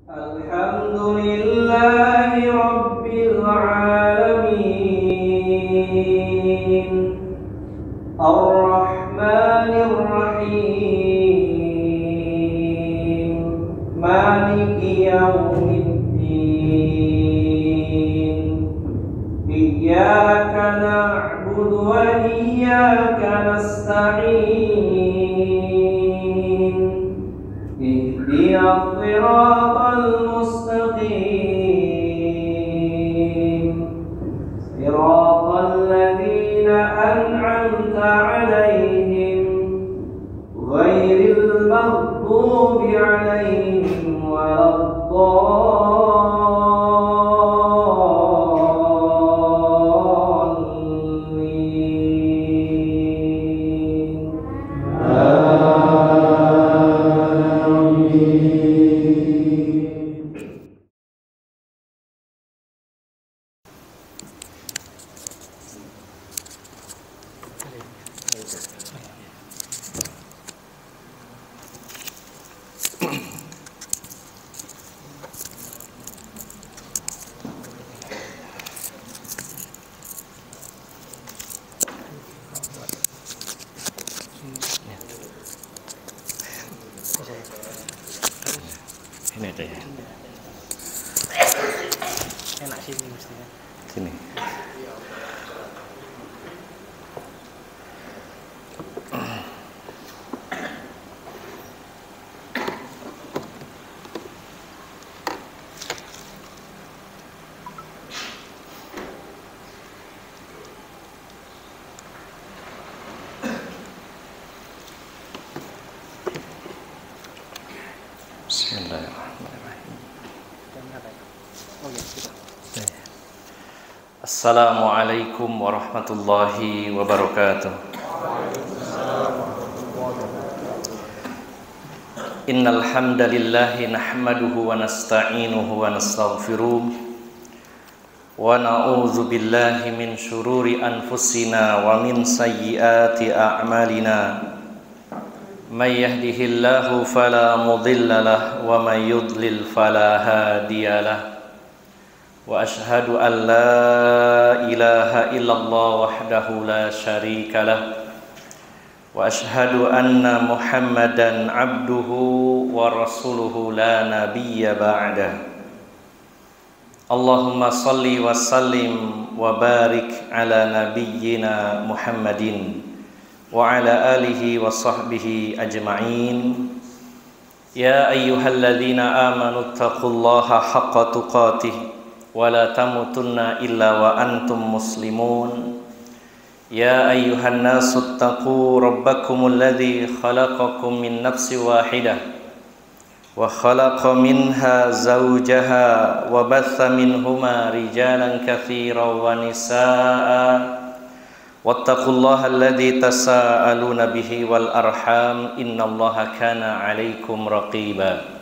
Alhamdulillahi Rabbil Alamin, Ar-Rahmanir Rahim, Maliki Yawmiddin. Iyyaka na'budu wa iyyaka nasta'in. Ihdinas siratal mustaqim, siratal ladzina an'amta 'alaihim ghairil maghdubi 'alaihim waladdallin. Ini aja ya. Enak sini mestinya. Sini. Bismillahirrahmanirrahim. Assalamualaikum warahmatullahi wabarakatuh. Innal hamdalillahi nahmaduhu wa nasta'inuhu wa nastaghfiruh wa na'udzu billahi min syururi anfusina wa min sayyiati a'malina. May yahdihillahu fala mudilla lahu wa may yudlil fala hadiya lahu. Wa ashhadu an la ilaha illallah wahdahu la syarika lahu wa ashhadu anna Muhammadan abduhu wa rasuluhu la nabiyya ba'dah. Allahumma salli wa sallim wa barik ala nabiyyina Muhammadin wa ala alihi wa sahbihi ajma'in. Ya ayyuhalladzina amanu taqullaha haqqa tuqatih wa la tamutunna illa wa antum muslimun. Ya ayyuhan nasu taqu rabbakumul ladzi khalaqakum min nafsin wahidah wa khalaqa minha zawjaha wa batha minhuma rijalan katsiran wa nisaa'a. Wattaqullaha alladzi tasaaluna bihi wal arham innallaha kana 'alaikum raqiba.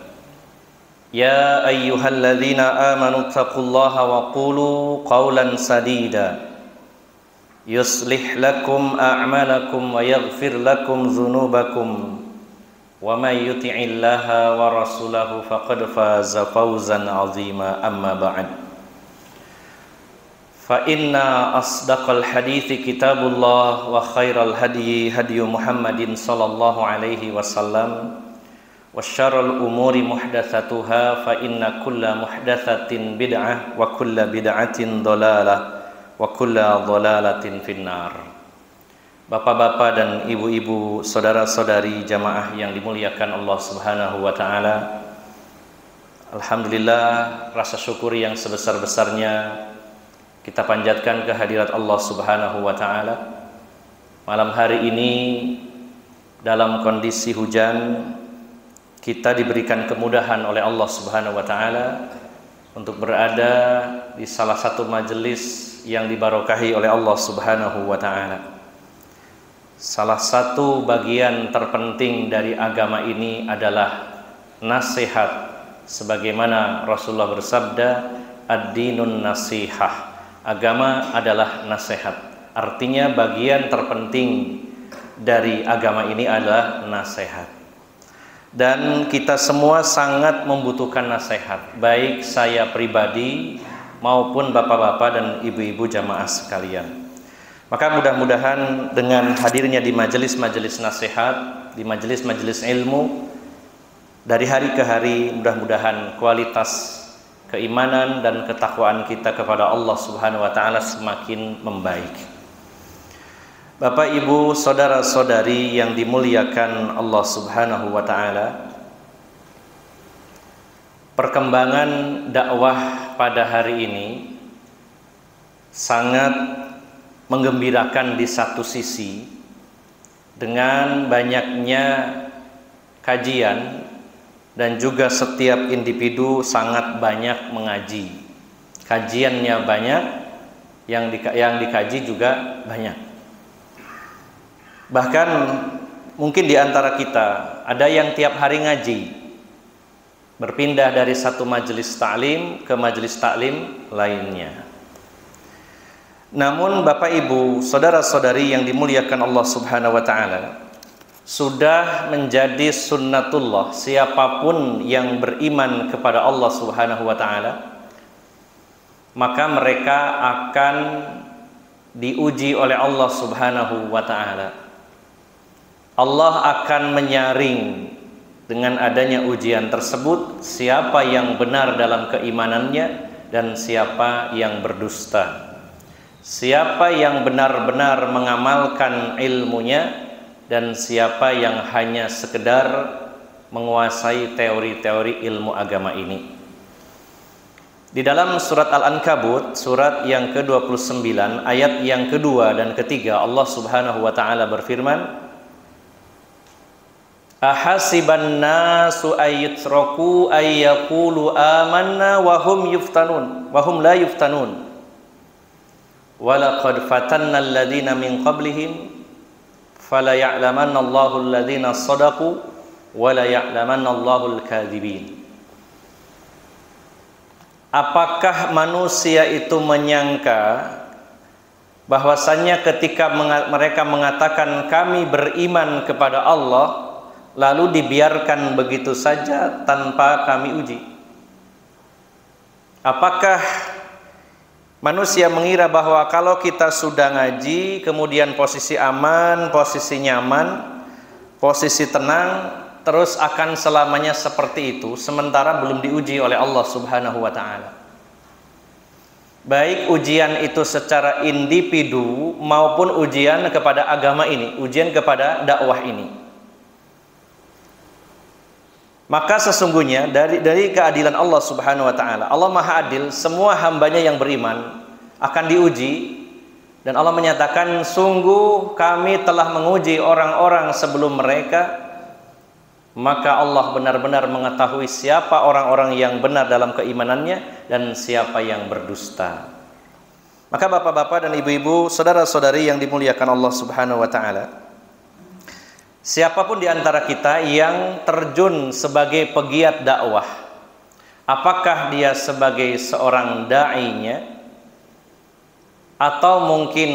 Ya ayyuhalladzina amanu taqullaha wa qulu qawlan sadida yuslih lakum a'malakum wa yaghfir lakum dzunubakum wa may yuti'illaha wa rasulahu faqad faza fawzan 'azima. Amma ba'd. Fa inna asdaqal hadithi kitabullah wa khairal hadyi hadyu Muhammadin sallallahu alaihi wasallam wa syarrul umuri muhdatsatuha fa inna kulla muhdatsatin bid'ah wa kulla bid'atin dhalalah wa kulla dhalalatin finnar. Bapak-bapak dan ibu-ibu, saudara-saudari jamaah yang dimuliakan Allah Subhanahu wa taala. Alhamdulillah, rasa syukur yang sebesar-besarnya kita panjatkan kehadirat Allah Subhanahu wa taala. Malam hari ini dalam kondisi hujan, kita diberikan kemudahan oleh Allah Subhanahu wa taala untuk berada di salah satu majelis yang dibarokahi oleh Allah Subhanahu wa taala. Salah satu bagian terpenting dari agama ini adalah nasihat, sebagaimana Rasulullah bersabda, ad-dinun nasihah. Agama adalah nasihat. Artinya bagian terpenting dari agama ini adalah nasihat. dan kita semua sangat membutuhkan nasihat, baik saya pribadi maupun bapak-bapak dan ibu-ibu jamaah sekalian. Maka mudah-mudahan dengan hadirnya di majelis-majelis nasihat, di majelis-majelis ilmu, dari hari ke hari mudah-mudahan kualitas keimanan dan ketakwaan kita kepada Allah Subhanahu wa taala semakin membaik. Bapak, Ibu, saudara-saudari yang dimuliakan Allah Subhanahu wa taala, perkembangan dakwah pada hari ini sangat menggembirakan di satu sisi dengan banyaknya kajian dan juga setiap individu sangat banyak mengaji. Kajiannya banyak, yang dikaji juga banyak. Bahkan mungkin di antara kita ada yang tiap hari ngaji, berpindah dari satu majelis taklim ke majelis taklim lainnya. Namun Bapak Ibu, saudara-saudari yang dimuliakan Allah Subhanahu wa taala, sudah menjadi sunnatullah siapapun yang beriman kepada Allah Subhanahu wa taala, maka mereka akan diuji oleh Allah Subhanahu wa taala. Allah akan menyaring dengan adanya ujian tersebut siapa yang benar dalam keimanannya dan siapa yang berdusta. Siapa yang benar-benar mengamalkan ilmunya dan siapa yang hanya sekedar menguasai teori-teori ilmu agama ini. Di dalam surat Al-Ankabut, surat yang ke-29, ayat yang kedua dan ketiga, Allah Subhanahu wa taala berfirman, ahasiban nasu ayyutraku ayyaqulu amanna wa hum yuftanun wa hum la yuftanun walaqad fatanna alladhina min qablihim fala ya'lamanna Allahu alladhina sadaqu wa la ya'lamanna Allahu al-kadhibin. Apakah manusia itu menyangka bahwasannya ketika mereka mengatakan kami beriman kepada Allah, lalu dibiarkan begitu saja tanpa kami uji? Apakah manusia mengira bahwa kalau kita sudah ngaji, kemudian posisi aman, posisi nyaman, posisi tenang, terus akan selamanya seperti itu, sementara belum diuji oleh Allah Subhanahu wa ta'ala? Baik ujian itu secara individu maupun ujian kepada agama ini, ujian kepada dakwah ini. Maka sesungguhnya dari keadilan Allah Subhanahu wa taala, Allah Maha Adil, semua hambanya yang beriman akan diuji, dan Allah menyatakan sungguh kami telah menguji orang-orang sebelum mereka, maka Allah benar-benar mengetahui siapa orang-orang yang benar dalam keimanannya dan siapa yang berdusta. Maka bapak-bapak dan ibu-ibu, saudara-saudari yang dimuliakan Allah Subhanahu wa taala, siapapun di antara kita yang terjun sebagai pegiat dakwah, apakah dia sebagai seorang da'inya atau mungkin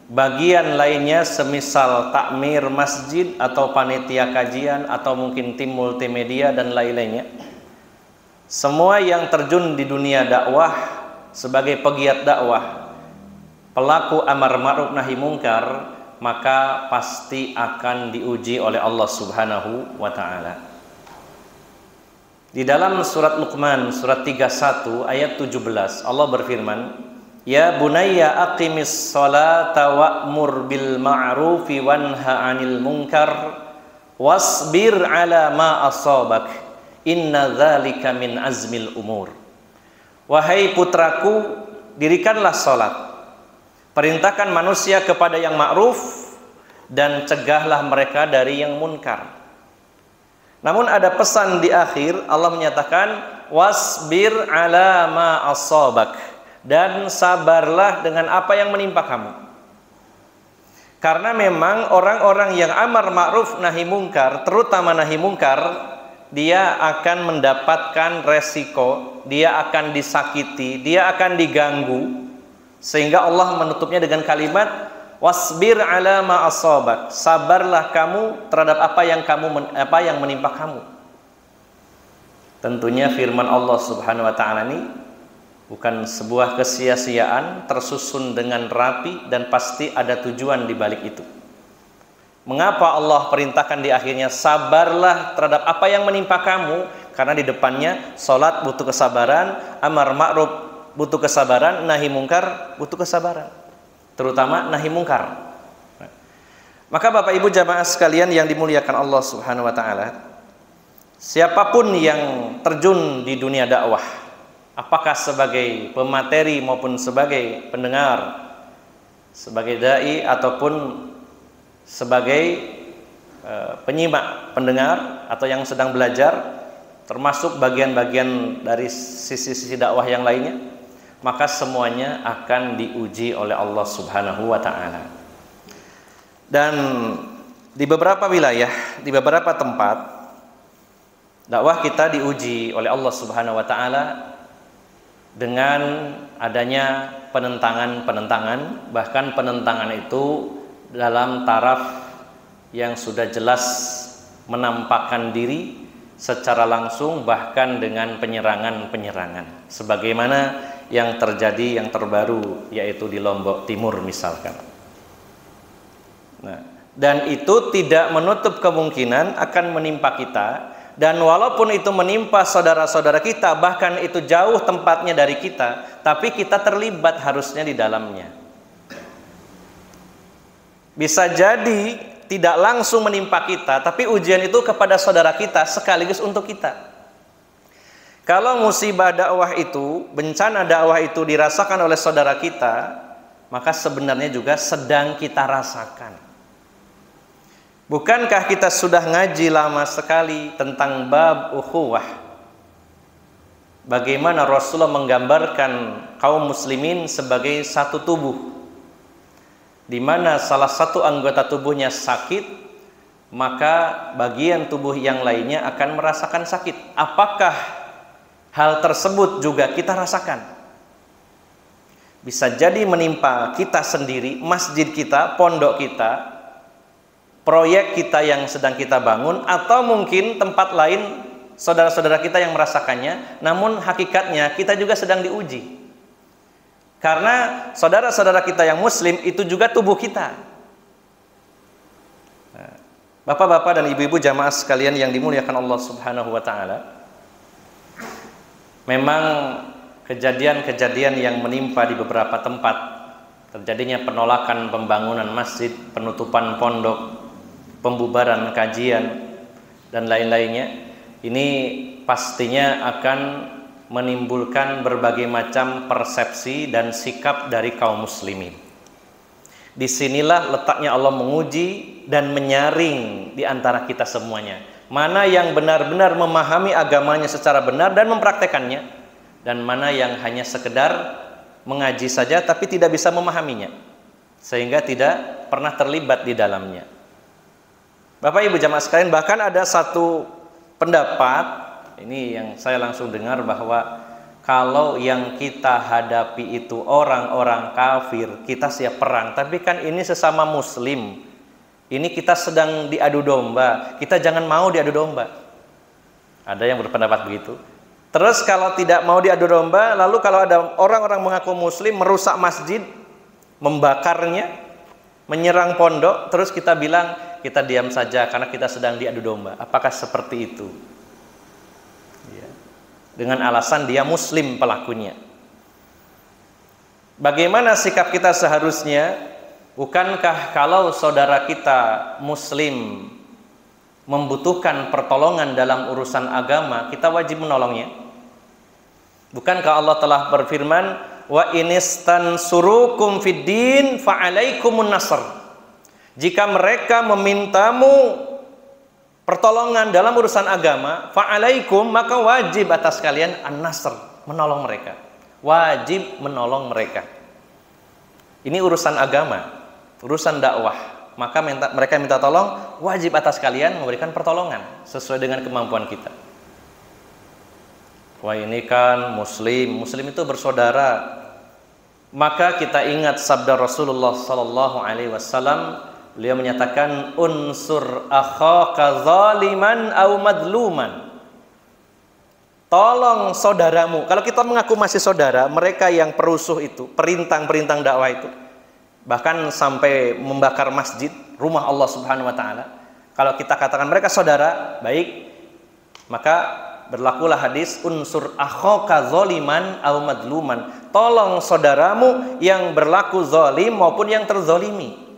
bagian lainnya semisal takmir masjid atau panitia kajian atau mungkin tim multimedia dan lain-lainnya, semua yang terjun di dunia dakwah sebagai pegiat dakwah, pelaku amar ma'ruf nahi mungkar, maka pasti akan diuji oleh Allah Subhanahu wa ta'ala. Di dalam surat Luqman, surat 31 ayat 17, Allah berfirman, ya bunayya aqimis salata wa'mur bil ma'rufi wanha 'anil munkar wasbir 'ala ma asabak inna dzalika min azmil umur. Wahai putraku, dirikanlah salat, perintahkan manusia kepada yang ma'ruf dan cegahlah mereka dari yang munkar. Namun ada pesan di akhir, Allah menyatakan wasbir ala ma asabak, dan sabarlah dengan apa yang menimpa kamu. Karena memang orang-orang yang amar ma'ruf nahi mungkar, terutama nahi mungkar, dia akan mendapatkan resiko, dia akan disakiti, dia akan diganggu, sehingga Allah menutupnya dengan kalimat Wasbir ala ma asabak. Sabarlah kamu terhadap apa yang menimpa kamu. Tentunya firman Allah Subhanahu wa taala ini bukan sebuah kesia-siaan, tersusun dengan rapi dan pasti ada tujuan di balik itu. Mengapa Allah perintahkan di akhirnya sabarlah terhadap apa yang menimpa kamu? Karena di depannya salat butuh kesabaran, amar ma'ruf butuh kesabaran, nahi mungkar butuh kesabaran. Terutama nahi mungkar. Maka Bapak Ibu jamaah sekalian yang dimuliakan Allah Subhanahu wa taala, siapapun yang terjun di dunia dakwah, apakah sebagai pemateri maupun sebagai pendengar, sebagai dai ataupun sebagai penyimak, pendengar atau yang sedang belajar, termasuk bagian-bagian dari sisi-sisi dakwah yang lainnya, maka semuanya akan diuji oleh Allah Subhanahu wa taala. Dan di beberapa wilayah, di beberapa tempat dakwah kita diuji oleh Allah Subhanahu wa taala dengan adanya penentangan-penentangan, bahkan penentangan itu dalam taraf yang sudah jelas menampakkan diri secara langsung, bahkan dengan penyerangan-penyerangan sebagaimana yang terjadi yang terbaru yaitu di Lombok Timur misalkan. Nah, dan itu tidak menutup kemungkinan akan menimpa kita, dan walaupun itu menimpa saudara-saudara kita, bahkan itu jauh tempatnya dari kita, tapi kita terlibat harusnya di dalamnya. Bisa jadi tidak langsung menimpa kita, tapi ujian itu kepada saudara kita sekaligus untuk kita. Kalau musibah dakwah itu, bencana dakwah itu dirasakan oleh saudara kita, maka sebenarnya juga sedang kita rasakan. Bukankah kita sudah ngaji lama sekali tentang bab ukhuwah? Bagaimana Rasulullah menggambarkan kaum muslimin sebagai satu tubuh, di mana salah satu anggota tubuhnya sakit, maka bagian tubuh yang lainnya akan merasakan sakit. Apakah hal tersebut juga kita rasakan? Bisa jadi menimpa kita sendiri, masjid kita, pondok kita, proyek kita yang sedang kita bangun, atau mungkin tempat lain saudara-saudara kita yang merasakannya, namun hakikatnya kita juga sedang diuji. Karena saudara-saudara kita yang muslim itu juga tubuh kita. Bapak-bapak dan ibu-ibu jamaah sekalian yang dimuliakan Allah Subhanahu wa taala, memang kejadian-kejadian yang menimpa di beberapa tempat, terjadinya penolakan pembangunan masjid, penutupan pondok, pembubaran kajian, dan lain-lainnya, ini pastinya akan menimbulkan berbagai macam persepsi dan sikap dari kaum muslimin. Disinilah letaknya Allah menguji dan menyaring di antara kita semuanya. Mana yang benar-benar memahami agamanya secara benar dan mempraktekannya, dan mana yang hanya sekedar mengaji saja tapi tidak bisa memahaminya, sehingga tidak pernah terlibat di dalamnya. Bapak Ibu jamaah sekalian, bahkan ada satu pendapat, ini yang saya langsung dengar, bahwa kalau yang kita hadapi itu orang-orang kafir, kita siap perang, tapi kan ini sesama muslim, ini kita sedang diadu domba, kita jangan mau diadu domba. Ada yang berpendapat begitu. Terus kalau tidak mau diadu domba, lalu kalau ada orang-orang mengaku muslim merusak masjid, membakarnya, menyerang pondok, terus kita bilang kita diam saja karena kita sedang diadu domba. Apakah seperti itu? Ya. Dengan alasan dia muslim pelakunya. Bagaimana sikap kita seharusnya? Bukankah kalau saudara kita muslim membutuhkan pertolongan dalam urusan agama, kita wajib menolongnya? Bukankah Allah telah berfirman, wa inistansurukum fid din fa'alaikumun nasr. Jika mereka memintamu pertolongan dalam urusan agama, fa'alaikum, maka wajib atas kalian an-nasr, menolong mereka. Wajib menolong mereka. Ini urusan agama, urusan dakwah, maka mereka minta tolong, wajib atas kalian memberikan pertolongan sesuai dengan kemampuan kita. Wah, ini kan muslim itu bersaudara, maka kita ingat sabda Rasulullah sallallahu alaihi wasallam, beliau menyatakan unsur akhaka zaliman au madluman. Tolong saudaramu. Kalau kita mengaku masih saudara, mereka yang perusuh itu, perintang-perintang dakwah itu, bahkan sampai membakar masjid, rumah Allah Subhanahu wa taala. Kalau kita katakan mereka saudara, baik, maka berlakulah hadis unsur akhaka zaliman au madluman. Tolong saudaramu yang berlaku zalim maupun yang terzalimi.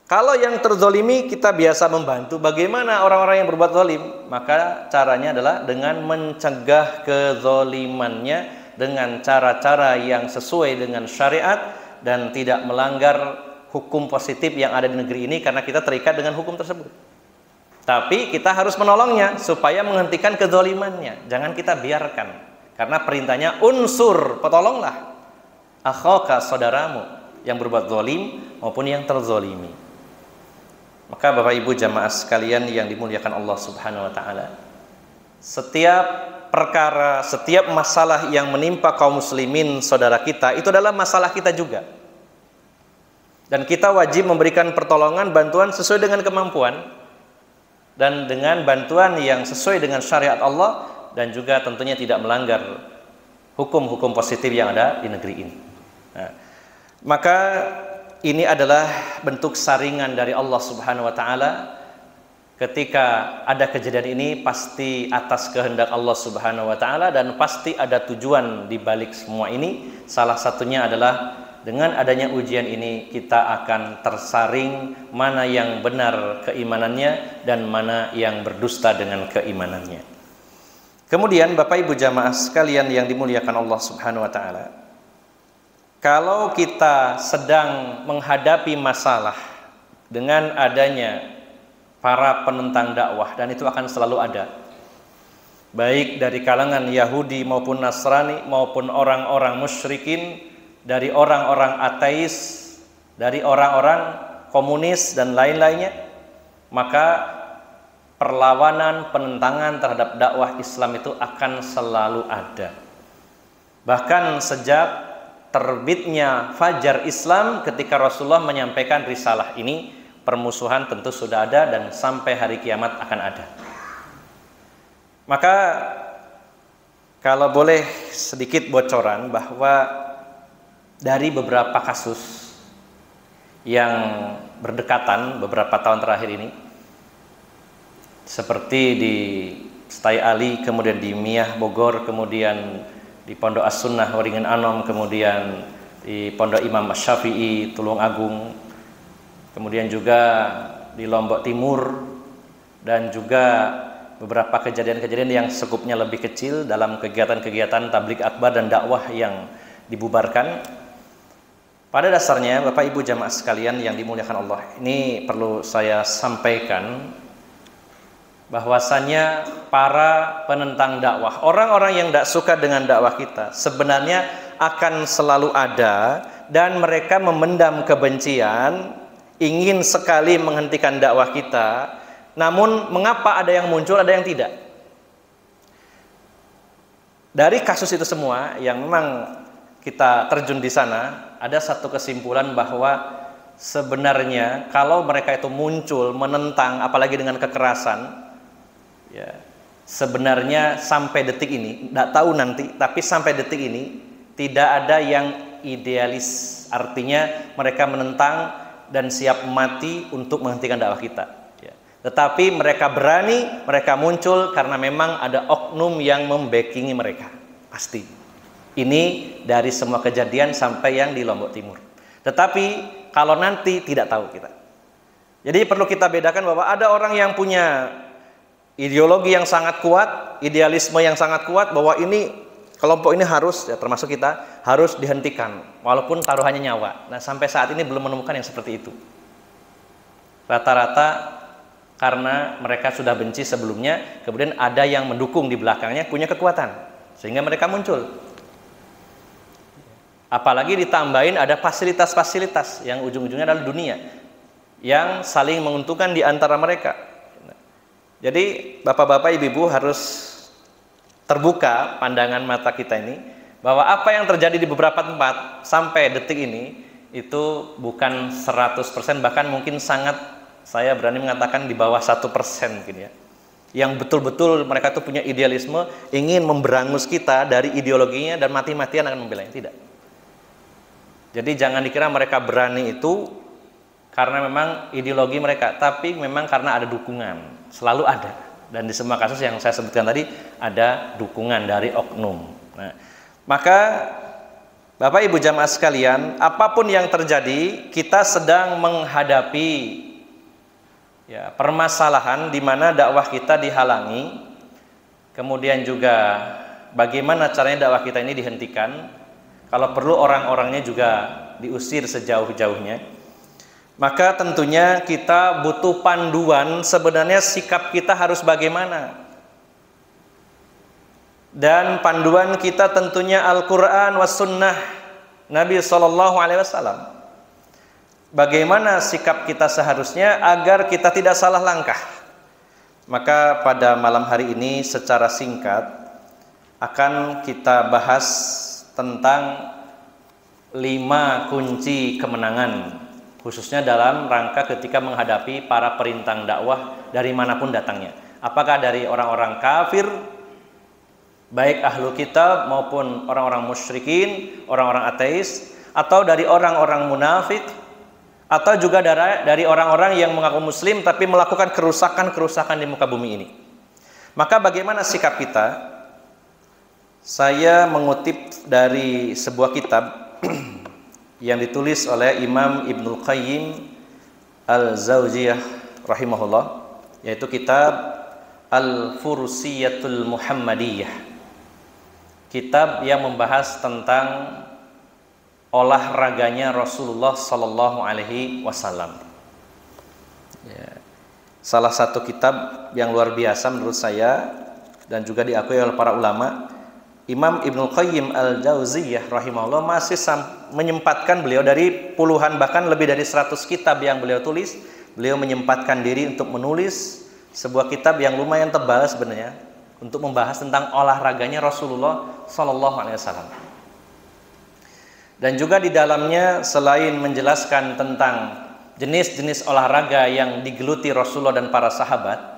Kalau yang terzolimi kita biasa membantu, bagaimana orang-orang yang berbuat zalim? Maka caranya adalah dengan mencegah kezolimannya dengan cara-cara yang sesuai dengan syariat dan tidak melanggar hukum positif yang ada di negeri ini, karena kita terikat dengan hukum tersebut. Tapi kita harus menolongnya supaya menghentikan kezolimannya. Jangan kita biarkan, karena perintahnya unsur, petolonglah akhaka, saudaramu yang berbuat zalim maupun yang terzolimi. Maka Bapak Ibu jamaah sekalian yang dimuliakan Allah Subhanahu wa taala, setiap perkara, setiap masalah yang menimpa kaum muslimin saudara kita itu adalah masalah kita juga. Dan kita wajib memberikan pertolongan, bantuan sesuai dengan kemampuan dan dengan bantuan yang sesuai dengan syariat Allah, dan juga tentunya tidak melanggar hukum-hukum positif yang ada di negeri ini. Nah, maka ini adalah bentuk saringan dari Allah Subhanahu wa taala. Ketika ada kejadian ini pasti atas kehendak Allah Subhanahu wa taala dan pasti ada tujuan di balik semua ini. Salah satunya adalah dengan adanya ujian ini kita akan tersaring mana yang benar keimanannya dan mana yang berdusta dengan keimanannya. Kemudian Bapak Ibu jamaah sekalian yang dimuliakan Allah Subhanahu wa taala, kalau kita sedang menghadapi masalah dengan adanya para penentang dakwah, dan itu akan selalu ada, baik dari kalangan Yahudi maupun Nasrani maupun orang-orang musyrikin, dari orang-orang ateis, dari orang-orang komunis dan lain-lainnya, maka perlawanan, penentangan terhadap dakwah Islam itu akan selalu ada. Bahkan sejak terbitnya fajar Islam, ketika Rasulullah menyampaikan risalah ini, permusuhan tentu sudah ada dan sampai hari kiamat akan ada. Maka kalau boleh sedikit bocoran bahwa dari beberapa kasus yang berdekatan beberapa tahun terakhir ini, seperti di Setai Ali, kemudian di Miyah Bogor, kemudian di Pondok As-Sunnah Waringin Anom, kemudian di Pondok Imam Syafi'i Tulung Agung, kemudian juga di Lombok Timur, dan juga beberapa kejadian-kejadian yang skupnya lebih kecil dalam kegiatan-kegiatan tabligh akbar dan dakwah yang dibubarkan. Pada dasarnya Bapak Ibu jamaah sekalian yang dimuliakan Allah, ini perlu saya sampaikan bahwasanya para penentang dakwah, orang-orang yang tidak suka dengan dakwah kita, sebenarnya akan selalu ada, dan mereka memendam kebencian, ingin sekali menghentikan dakwah kita. Namun mengapa ada yang muncul, ada yang tidak? Dari kasus itu semua yang memang kita terjun di sana, ada satu kesimpulan bahwa sebenarnya kalau mereka itu muncul menentang, apalagi dengan kekerasan, ya, sebenarnya sampai detik ini, tidak tahu nanti, tapi sampai detik ini tidak ada yang idealis. Artinya mereka menentang dan siap mati untuk menghentikan dakwah kita, ya. Tetapi mereka berani, mereka muncul karena memang ada oknum yang membackingi mereka, pasti. Ini dari semua kejadian sampai yang di Lombok Timur. Tetapi kalau nanti tidak tahu kita. Jadi perlu kita bedakan bahwa ada orang yang punya ideologi yang sangat kuat, idealisme yang sangat kuat, bahwa ini kelompok ini harus, ya, termasuk kita, harus dihentikan walaupun taruhannya nyawa. Nah, sampai saat ini belum menemukan yang seperti itu. Rata-rata karena mereka sudah benci sebelumnya, kemudian ada yang mendukung di belakangnya, punya kekuatan, sehingga mereka muncul. Apalagi ditambahin ada fasilitas-fasilitas yang ujung-ujungnya adalah dunia, yang saling menguntungkan di antara mereka. Jadi bapak-bapak, ibu-ibu harus terbuka pandangan mata kita ini, bahwa apa yang terjadi di beberapa tempat sampai detik ini itu bukan 100%, bahkan mungkin sangat, saya berani mengatakan di bawah 1% mungkin ya. Yang betul-betul mereka tuh punya idealisme, ingin memberangus kita dari ideologinya dan mati-matian akan membelanya. Tidak. Jadi jangan dikira mereka berani itu karena memang ideologi mereka, tapi memang karena ada dukungan, selalu ada. Dan di semua kasus yang saya sebutkan tadi ada dukungan dari oknum. Nah, maka Bapak Ibu jamaah sekalian, apapun yang terjadi, kita sedang menghadapi ya, permasalahan di mana dakwah kita dihalangi, kemudian juga bagaimana caranya dakwah kita ini dihentikan, kalau perlu orang-orangnya juga diusir sejauh-jauhnya. Maka tentunya kita butuh panduan, sebenarnya sikap kita harus bagaimana. Dan panduan kita tentunya Al-Quran was sunnah Nabi SAW. Bagaimana sikap kita seharusnya agar kita tidak salah langkah. Maka pada malam hari ini secara singkat akan kita bahas tentang 5 kunci kemenangan, khususnya dalam rangka ketika menghadapi para perintang dakwah dari manapun datangnya. Apakah dari orang-orang kafir, baik ahlu kitab maupun orang-orang musyrikin, orang-orang ateis, atau dari orang-orang munafik, atau juga dari orang-orang yang mengaku muslim tapi melakukan kerusakan-kerusakan di muka bumi ini. Maka bagaimana sikap kita? Saya mengutip dari sebuah kitab yang ditulis oleh Imam Ibnul Qayyim Al-Zawjiyah rahimahullah, yaitu kitab Al-Fursiyatul Muhammadiyah, kitab yang membahas tentang olahraganya Rasulullah Sallallahu Alaihi Wasallam. Ya. Salah satu kitab yang luar biasa menurut saya dan juga diakui oleh para ulama. Imam Ibnul Qayyim Al-Jauziyah rahimahullah masih menyempatkan, beliau dari puluhan bahkan lebih dari 100 kitab yang beliau tulis, beliau menyempatkan diri untuk menulis sebuah kitab yang lumayan tebal sebenarnya untuk membahas tentang olahraganya Rasulullah Sallallahu Alaihi Wasallam. Dan juga di dalamnya selain menjelaskan tentang jenis-jenis olahraga yang digeluti Rasulullah dan para sahabat,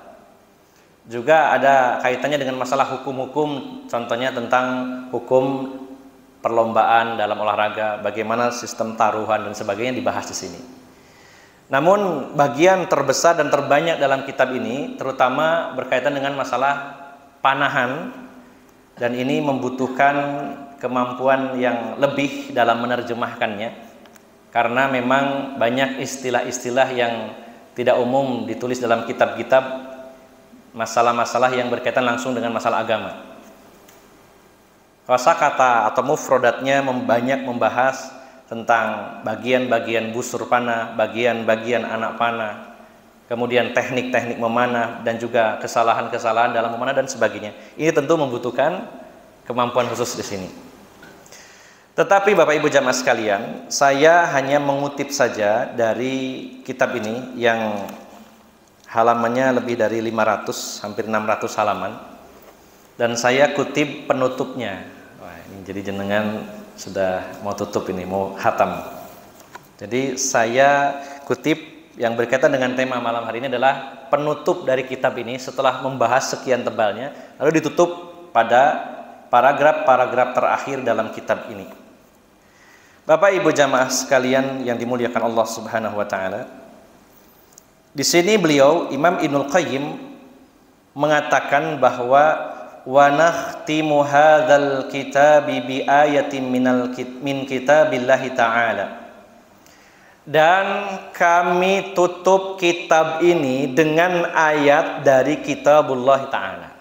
juga ada kaitannya dengan masalah hukum-hukum, contohnya tentang hukum perlombaan dalam olahraga, bagaimana sistem taruhan dan sebagainya dibahas di sini. Namun bagian terbesar dan terbanyak dalam kitab ini terutama berkaitan dengan masalah panahan, dan ini membutuhkan kemampuan yang lebih dalam menerjemahkannya karena memang banyak istilah-istilah yang tidak umum ditulis dalam kitab-kitab, masalah-masalah yang berkaitan langsung dengan masalah agama. Kosakata atau mufrodatnya banyak membahas tentang bagian-bagian busur panah, bagian-bagian anak panah, kemudian teknik-teknik memanah dan juga kesalahan-kesalahan dalam memanah dan sebagainya. Ini tentu membutuhkan kemampuan khusus di sini. Tetapi Bapak Ibu jamaah sekalian, saya hanya mengutip saja dari kitab ini yang halamannya lebih dari 500, hampir 600 halaman. Dan saya kutip penutupnya. Wah, ini jadi jenengan sudah mau tutup ini, mau khatam. Jadi saya kutip yang berkaitan dengan tema malam hari ini adalah penutup dari kitab ini setelah membahas sekian tebalnya, lalu ditutup pada paragraf-paragraf terakhir dalam kitab ini. Bapak Ibu jamaah sekalian yang dimuliakan Allah Subhanahu wa taala, di sini beliau Imam Ibnul Qayyim mengatakan bahwa wa nakhtimu hadzal kitabi bi ayatin min kitabillahi ta'ala, dan kami tutup kitab ini dengan ayat dari kitabullah ta'ala.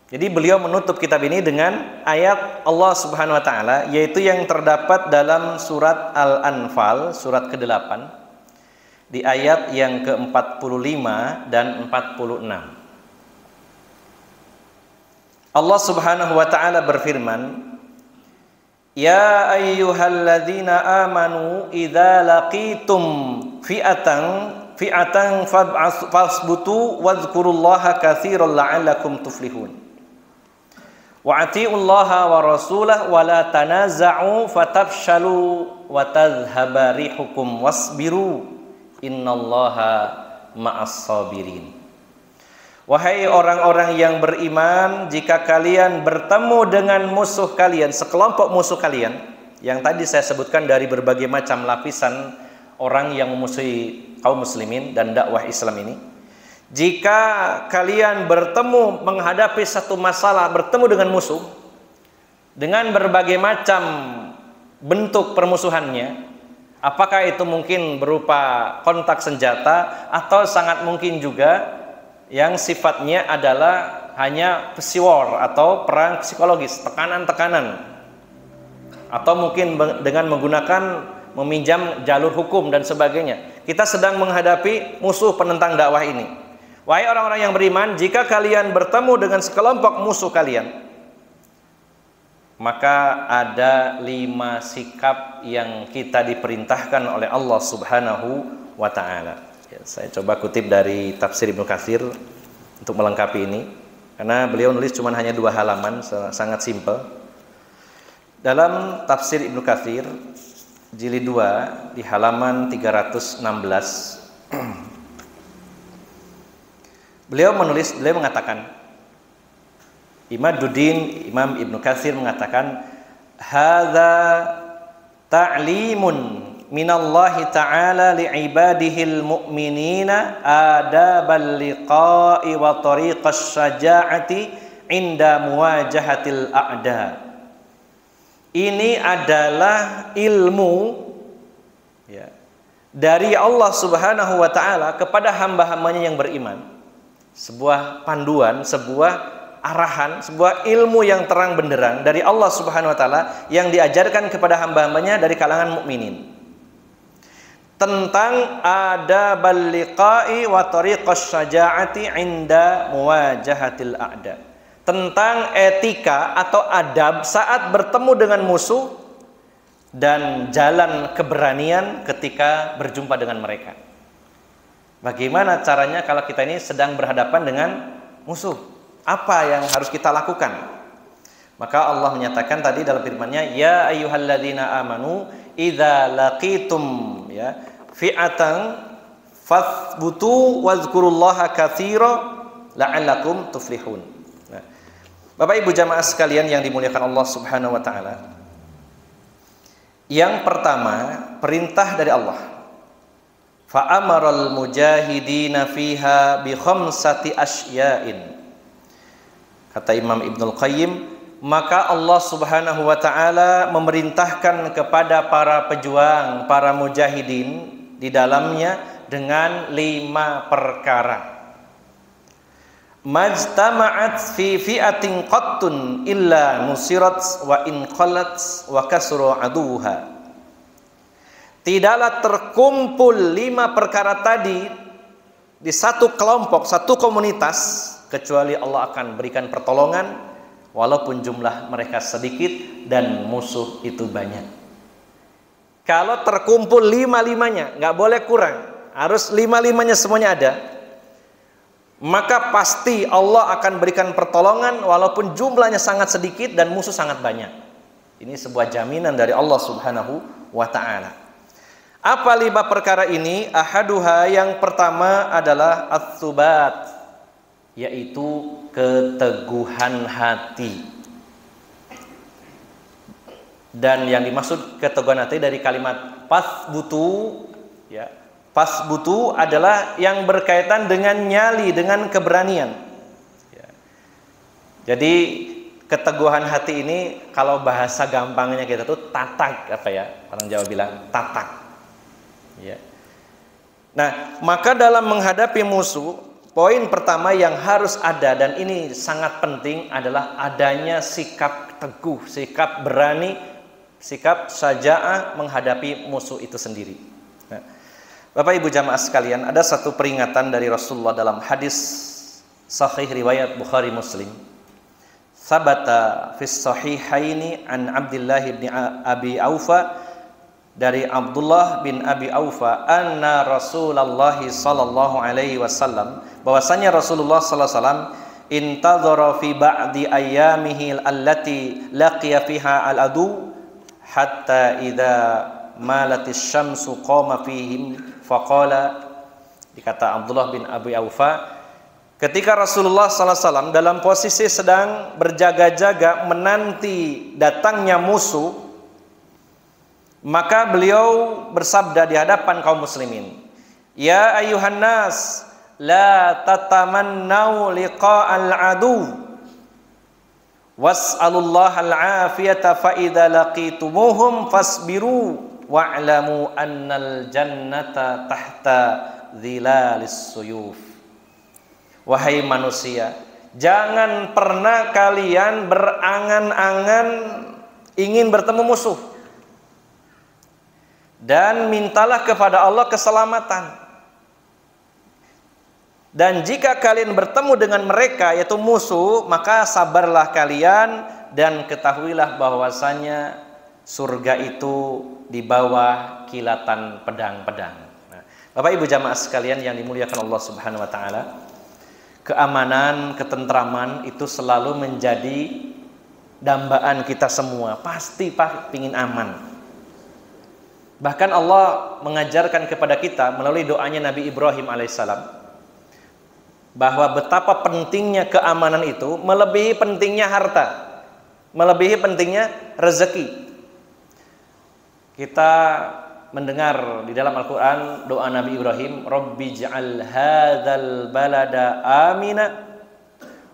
Jadi beliau menutup kitab ini dengan ayat Allah Subhanahu wa taala, yaitu yang terdapat dalam surat Al-Anfal surat ke-8 di ayat yang ke-45 dan 46. Allah Subhanahu wa taala berfirman, ya ayyuhalladzina amanu idza laqitum fi'atan fasbutu wadhkurullaha katsiran la'allakum tuflihun. Wa atiullaha wa rasulah wa la tanaza'u fatafshalu wa tadhhaba rihukum wasbiru innallaha ma'as sabirin. Wahai orang-orang yang beriman, jika kalian bertemu dengan musuh kalian, sekelompok musuh kalian yang tadi saya sebutkan dari berbagai macam lapisan orang yang memusuhi kaum muslimin dan dakwah Islam ini, jika kalian bertemu menghadapi satu masalah, bertemu dengan musuh dengan berbagai macam bentuk permusuhannya, apakah itu mungkin berupa kontak senjata atau sangat mungkin juga yang sifatnya adalah hanya psiwar atau perang psikologis, tekanan-tekanan, atau mungkin dengan menggunakan meminjam jalur hukum dan sebagainya. Kita sedang menghadapi musuh penentang dakwah ini. Wahai orang-orang yang beriman, jika kalian bertemu dengan sekelompok musuh kalian, maka ada 5 sikap yang kita diperintahkan oleh Allah Subhanahu wa ta'ala. Ya, saya coba kutip dari tafsir Ibnu Katsir untuk melengkapi ini, karena beliau nulis cuma hanya 2 halaman, sangat simpel. Dalam tafsir Ibnu Katsir jilid 2 di halaman 316 beliau mengatakan, Imam Ibnu Katsir mengatakan, hadza ta'limun minallahi ta'ala li'ibadihil mu'minina adabal liqa'i wa tariqas syaja'ati inda muwajahatil a'da. Ini adalah ilmu ya, dari Allah Subhanahu wa ta'ala kepada hamba-hambanya yang beriman. Sebuah panduan, sebuah arahan, sebuah ilmu yang terang benderang dari Allah Subhanahu wa ta'ala yang diajarkan kepada hamba-hambanya dari kalangan mukminin, tentang adabal liqa'i wa tariqas syaja'ati inda muwajahatil a'da, tentang etika atau adab saat bertemu dengan musuh dan jalan keberanian ketika berjumpa dengan mereka. Bagaimana caranya kalau kita ini sedang berhadapan dengan musuh? Apa yang harus kita lakukan? Maka Allah menyatakan tadi dalam firman-Nya, ya ayyuhalladzina amanu idza laqitum ya fi'atan fathbutu wazkurullaha katsira la'allakum tuflihun. Nah, Bapak Ibu jamaah sekalian yang dimuliakan Allah Subhanahu wa taala, yang pertama perintah dari Allah, fa'amaral mujahidina fiha bi khamsati asya'in. Kata Imam Ibnul Qayyim, maka Allah Subhanahu wa ta'ala memerintahkan kepada para pejuang, para mujahidin di dalamnya dengan 5 perkara. Majtama'at fi fi'atin qattun illa nusirat wa in qalat wa kasra aduha. Tidaklah terkumpul 5 perkara tadi di satu kelompok, satu komunitas, kecuali Allah akan berikan pertolongan walaupun jumlah mereka sedikit dan musuh itu banyak. Kalau terkumpul 5-5-nya, nggak boleh kurang, harus 5-5-nya semuanya ada, maka pasti Allah akan berikan pertolongan walaupun jumlahnya sangat sedikit dan musuh sangat banyak. Ini sebuah jaminan dari Allah Subhanahu wa ta'ala. Apa 5 perkara ini? Ahaduha, yang pertama adalah ats-tsubat, yaitu keteguhan hati. Dan yang dimaksud keteguhan hati dari kalimat fasbutu ya, fasbutu adalah yang berkaitan dengan nyali, dengan keberanian ya. Jadi keteguhan hati ini kalau bahasa gampangnya kita tuh tatak, apa ya, orang Jawa bilang tatak ya. Nah, maka dalam menghadapi musuh, poin pertama yang harus ada, dan ini sangat penting, adalah adanya sikap teguh, sikap berani, sikap syaja'ah menghadapi musuh itu sendiri. Nah, Bapak Ibu jamaah sekalian, ada satu peringatan dari Rasulullah dalam hadis sahih riwayat Bukhari Muslim. Sabata fis sahihaini an Abdullah bin Abi Aufa, dari Abdullah bin Abi Aufa, anna Rasulullah sallallahu alaihi wasallam, bahwasanya Rasulullah sallallahu alaihi wasallam intadhara fi ba'di ayyamihi allati laqiya fiha al-adu hatta idza malatis syamsu qama fihim faqala. Dikata Abdullah bin Abi Aufa, ketika Rasulullah sallallahu alaihi wasallam dalam posisi sedang berjaga-jaga menanti datangnya musuh, maka beliau bersabda di hadapan kaum muslimin, "Ya ayyuhan nas, la tatamannau liqa'al adu was'alullaha al-'afiyata fa idza laqitumuhum fasbiru wa'lamu annal jannata tahta dhilalis suyuf." Wahai manusia, jangan pernah kalian berangan-angan ingin bertemu musuh, dan mintalah kepada Allah keselamatan. Dan jika kalian bertemu dengan mereka, yaitu musuh, maka sabarlah kalian dan ketahuilah bahwasanya surga itu di bawah kilatan pedang-pedang. Nah, Bapak Ibu jamaah sekalian yang dimuliakan Allah Subhanahu wa taala, keamanan, ketentraman itu selalu menjadi dambaan kita semua. Pasti ingin aman. Bahkan Allah mengajarkan kepada kita melalui doanya Nabi Ibrahim alaihissalam bahwa betapa pentingnya keamanan itu melebihi pentingnya harta, melebihi pentingnya rezeki. Kita mendengar di dalam Al-Quran doa Nabi Ibrahim, Rabbi ja'al hadzal balada amina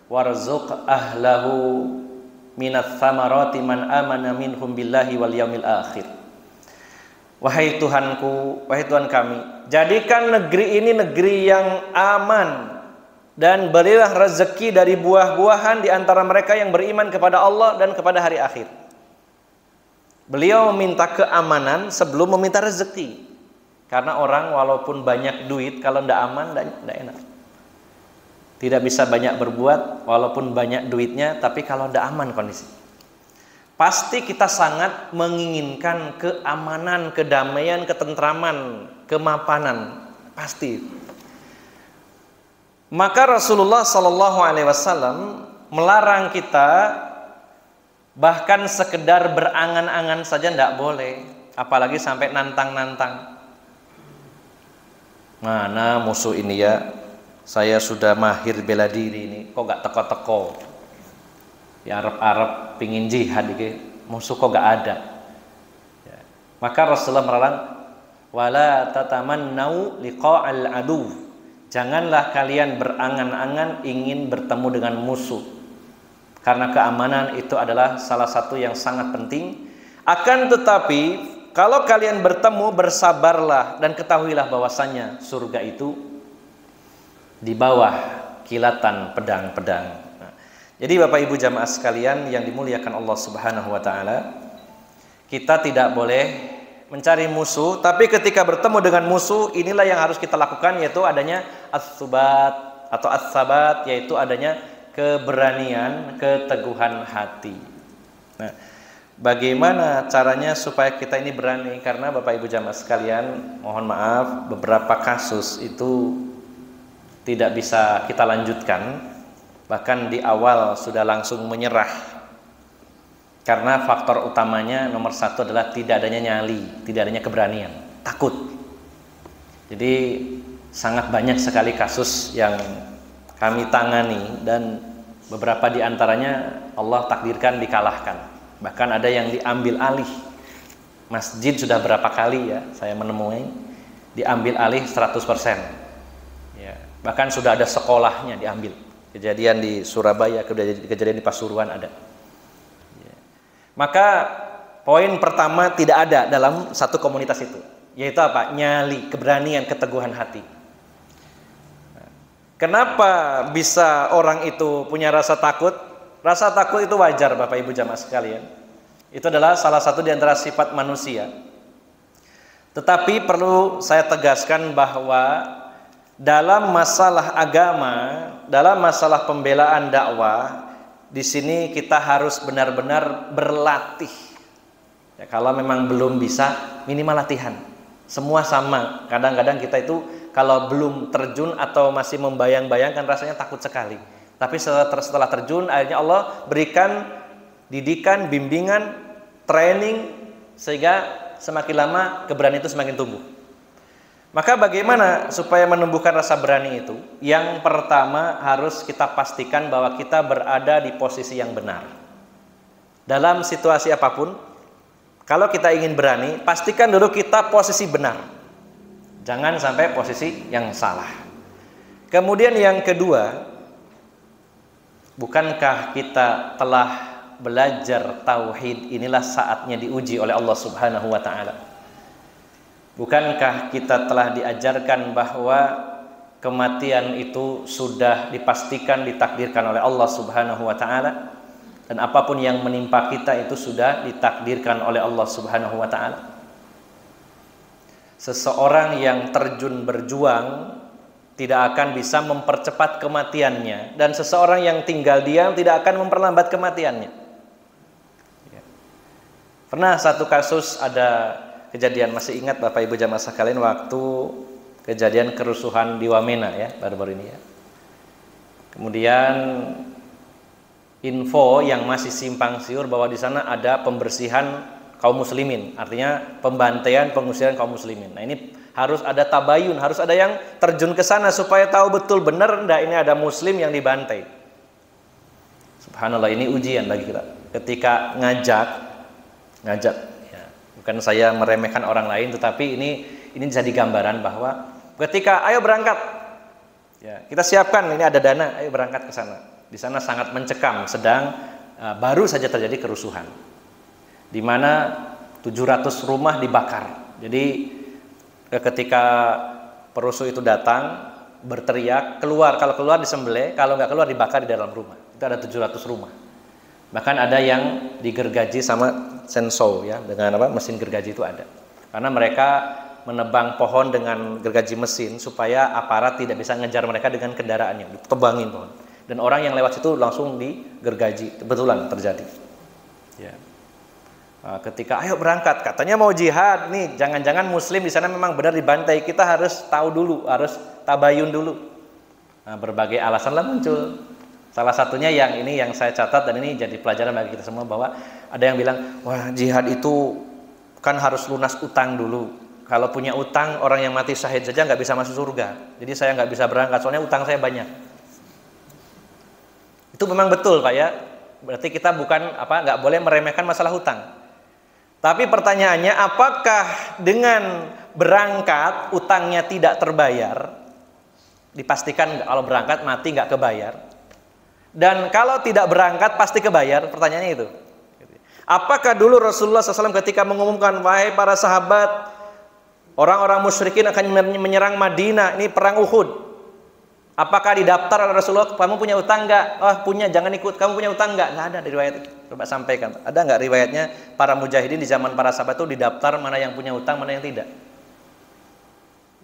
warzuq ahlahu minats tsamarati man amana minhum billahi wal yaumil akhir. Wahai Tuhanku, wahai Tuhan kami, jadikan negeri ini negeri yang aman, dan berilah rezeki dari buah-buahan di antara mereka yang beriman kepada Allah dan kepada hari akhir. Beliau meminta keamanan sebelum meminta rezeki. Karena orang walaupun banyak duit, kalau tidak aman, tidak enak. Tidak bisa banyak berbuat walaupun banyak duitnya, tapi kalau tidak aman kondisi. Pasti kita sangat menginginkan keamanan, kedamaian, ketentraman, kemapanan. Pasti. Maka Rasulullah sallallahu alaihi wasallam melarang kita bahkan sekedar berangan-angan saja tidak boleh, apalagi sampai nantang-nantang. Mana musuh ini ya? Saya sudah mahir bela diri ini, kok gak teko-teko? Ya Arab-Arab pingin jihad iki, musuh kok gak ada. Ya. Maka Rasulullah melarang, wala tatamannau liqa'al adu. Janganlah kalian berangan-angan ingin bertemu dengan musuh, karena keamanan itu adalah salah satu yang sangat penting. Akan tetapi kalau kalian bertemu, bersabarlah dan ketahuilah bahwasanya surga itu di bawah kilatan pedang-pedang. Nah, jadi Bapak Ibu jamaah sekalian yang dimuliakan Allah Subhanahu wa taala, kita tidak boleh mencari musuh, tapi ketika bertemu dengan musuh, inilah yang harus kita lakukan, yaitu adanya as-subat atau as-sabat, yaitu adanya keberanian, keteguhan hati. Nah, bagaimana caranya supaya kita ini berani? Karena Bapak Ibu jamaah sekalian, mohon maaf, beberapa kasus itu tidak bisa kita lanjutkan, bahkan di awal sudah langsung menyerah. Karena faktor utamanya nomor satu adalah tidak adanya nyali, tidak adanya keberanian, takut. Jadi sangat banyak sekali kasus yang kami tangani, dan beberapa di antaranya Allah takdirkan dikalahkan. Bahkan ada yang diambil alih. Masjid sudah berapa kali ya saya menemui diambil alih 100%. Ya, bahkan sudah ada sekolahnya diambil. Kejadian di Surabaya, kejadian di Pasuruan ada. Maka poin pertama tidak ada dalam satu komunitas itu, yaitu apa? Nyali, keberanian, keteguhan hati. Kenapa bisa orang itu punya rasa takut? Rasa takut itu wajar Bapak Ibu jamaah sekalian. Itu adalah salah satu di antara sifat manusia. Tetapi perlu saya tegaskan bahwa dalam masalah agama, dalam masalah pembelaan dakwah, di sini kita harus benar-benar berlatih. Ya, kalau memang belum bisa, minimal latihan. Semua sama. Kadang-kadang kita itu kalau belum terjun atau masih membayang-bayangkan rasanya takut sekali. Tapi setelah terjun, akhirnya Allah berikan didikan, bimbingan, training, sehingga semakin lama keberanian itu semakin tumbuh. Maka bagaimana supaya menumbuhkan rasa berani itu? Yang pertama harus kita pastikan bahwa kita berada di posisi yang benar. Dalam situasi apapun, kalau kita ingin berani, pastikan dulu kita posisi benar. Jangan sampai posisi yang salah. Kemudian yang kedua, bukankah kita telah belajar tauhid, inilah saatnya diuji oleh Allah Subhanahu wa taala. Bukankah kita telah diajarkan bahwa kematian itu sudah dipastikan, ditakdirkan oleh Allah Subhanahu wa taala, dan apapun yang menimpa kita itu sudah ditakdirkan oleh Allah Subhanahu wa taala. Seseorang yang terjun berjuang tidak akan bisa mempercepat kematiannya, dan seseorang yang tinggal diam tidak akan memperlambat kematiannya. Pernah satu kasus, ada kejadian, masih ingat Bapak Ibu jamaah sekalian, waktu kejadian kerusuhan di Wamena ya, baru-baru ini ya. Kemudian info yang masih simpang siur bahwa di sana ada pembersihan kaum muslimin, artinya pembantaian, pengusiran kaum muslimin. Nah, ini harus ada tabayun, harus ada yang terjun ke sana supaya tahu betul benar enggak ini ada muslim yang dibantai. Subhanallah, ini ujian bagi kita. Ketika ngajak ya, bukan saya meremehkan orang lain, tetapi ini jadi gambaran bahwa ketika ayo berangkat, ya, kita siapkan, ini ada dana, ayo berangkat ke sana. Di sana sangat mencekam, sedang baru saja terjadi kerusuhan, di mana 700 rumah dibakar. Jadi ketika perusuh itu datang, berteriak, keluar, kalau keluar disembelih, kalau nggak keluar dibakar di dalam rumah. Itu ada 700 rumah. Bahkan ada yang digergaji sama sensor ya, dengan mesin gergaji itu ada. Karena mereka menebang pohon dengan gergaji mesin supaya aparat tidak bisa ngejar mereka dengan kendaraannya, ditebangin pohon. Dan orang yang lewat situ langsung digergaji. Kebetulan terjadi. Ya. Ketika ayo berangkat, katanya mau jihad nih, jangan-jangan muslim di sana memang benar dibantai, kita harus tahu dulu, harus tabayun dulu. Nah, berbagai alasan lah muncul. Salah satunya yang ini yang saya catat, dan ini jadi pelajaran bagi kita semua, bahwa ada yang bilang, wah jihad itu kan harus lunas utang dulu. Kalau punya utang, orang yang mati syahid saja nggak bisa masuk surga. Jadi saya nggak bisa berangkat, soalnya utang saya banyak. Itu memang betul Pak ya. Berarti kita nggak boleh meremehkan masalah hutang. Tapi pertanyaannya, apakah dengan berangkat utangnya tidak terbayar? Dipastikan kalau berangkat mati nggak kebayar. Dan kalau tidak berangkat pasti kebayar? Pertanyaannya itu. Apakah dulu Rasulullah SAW ketika mengumumkan, wahai para sahabat, orang-orang musyrikin akan menyerang Madinah, ini perang Uhud. Apakah didaftar oleh Rasulullah, kamu punya utang nggak? Oh punya, jangan ikut. Kamu punya utang nggak? Nggak ada di riwayat itu. Coba sampaikan. Ada nggak riwayatnya para mujahidin di zaman para sahabat itu didaftar mana yang punya utang, mana yang tidak?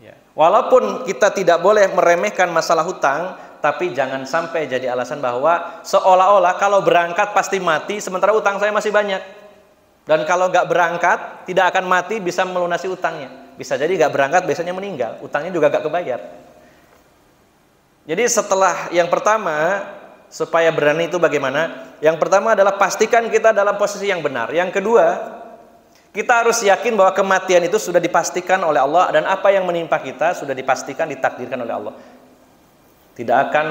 Ya. Walaupun kita tidak boleh meremehkan masalah hutang, tapi jangan sampai jadi alasan bahwa seolah-olah kalau berangkat pasti mati, sementara utang saya masih banyak. Dan kalau nggak berangkat tidak akan mati, bisa melunasi utangnya. Bisa jadi nggak berangkat biasanya meninggal, utangnya juga nggak kebayar. Jadi setelah yang pertama, supaya berani itu bagaimana? Yang pertama adalah pastikan kita dalam posisi yang benar. Yang kedua, kita harus yakin bahwa kematian itu sudah dipastikan oleh Allah, dan apa yang menimpa kita sudah dipastikan, ditakdirkan oleh Allah. Tidak akan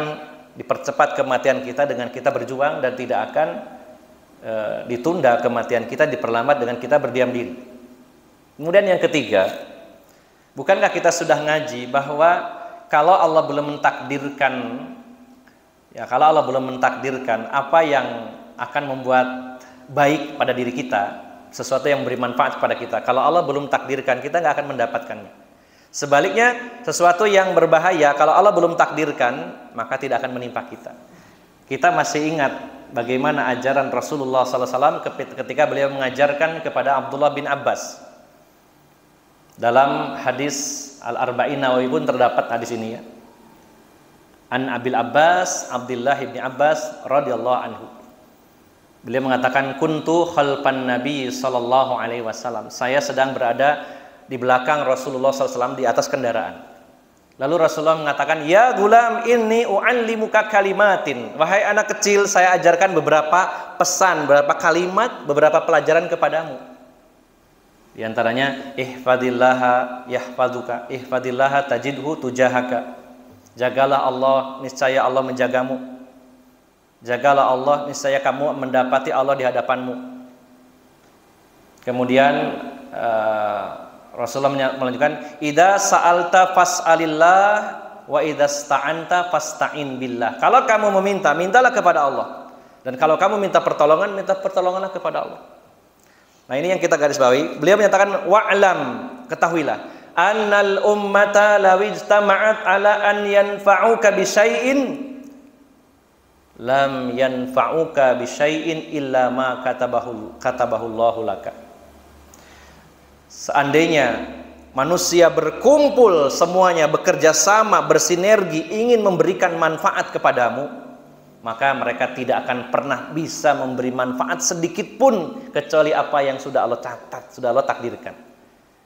dipercepat kematian kita dengan kita berjuang, dan tidak akan ditunda kematian kita, diperlambat dengan kita berdiam diri. Kemudian yang ketiga, bukankah kita sudah ngaji bahwa kalau Allah belum mentakdirkan, ya kalau Allah belum mentakdirkan apa yang akan membuat baik pada diri kita, sesuatu yang beri manfaat kepada kita, kalau Allah belum takdirkan, kita nggak akan mendapatkannya. Sebaliknya, sesuatu yang berbahaya, kalau Allah belum takdirkan, maka tidak akan menimpa kita. Kita masih ingat bagaimana ajaran Rasulullah SAW ketika beliau mengajarkan kepada Abdullah bin Abbas. Dalam hadis Al-Arba'in Nawawi pun terdapat hadis ini ya. An Abil Abbas, Abdullah bin Abbas radhiyallahu anhu. Beliau mengatakan, kuntu khalfan Nabi sallallahu alaihi wasallam. Saya sedang berada di belakang Rasulullah SAW di atas kendaraan. Lalu Rasulullah mengatakan, "Ya gulam, inni u'allimuka kalimatin." Wahai anak kecil, saya ajarkan beberapa pesan, beberapa kalimat, beberapa pelajaran kepadamu. Di antaranya, ihfadillaha yahfaduka, ihfadillaha tajidhu tujahaka. Jagalah Allah, niscaya Allah menjagamu. Jagalah Allah, niscaya kamu mendapati Allah di hadapanmu. Kemudian Rasulullah melanjutkan, idza sa'alta fas'alillah wa idza sta'anta fasta'in billah. Kalau kamu meminta, mintalah kepada Allah. Dan kalau kamu minta pertolongan, minta pertolonganlah kepada Allah. Nah, ini yang kita garis bawahi. Beliau menyatakan, wa'lam, ketahuilah, annal ummata law ijtama'at ala an yanfa'uka bi syai'in lam yanfa'uka bi syai'in illa ma katabahu Allahu laka. Seandainya manusia berkumpul semuanya, bekerja sama, bersinergi, ingin memberikan manfaat kepadamu, maka mereka tidak akan pernah bisa memberi manfaat sedikit pun kecuali apa yang sudah Allah catat, sudah Allah takdirkan.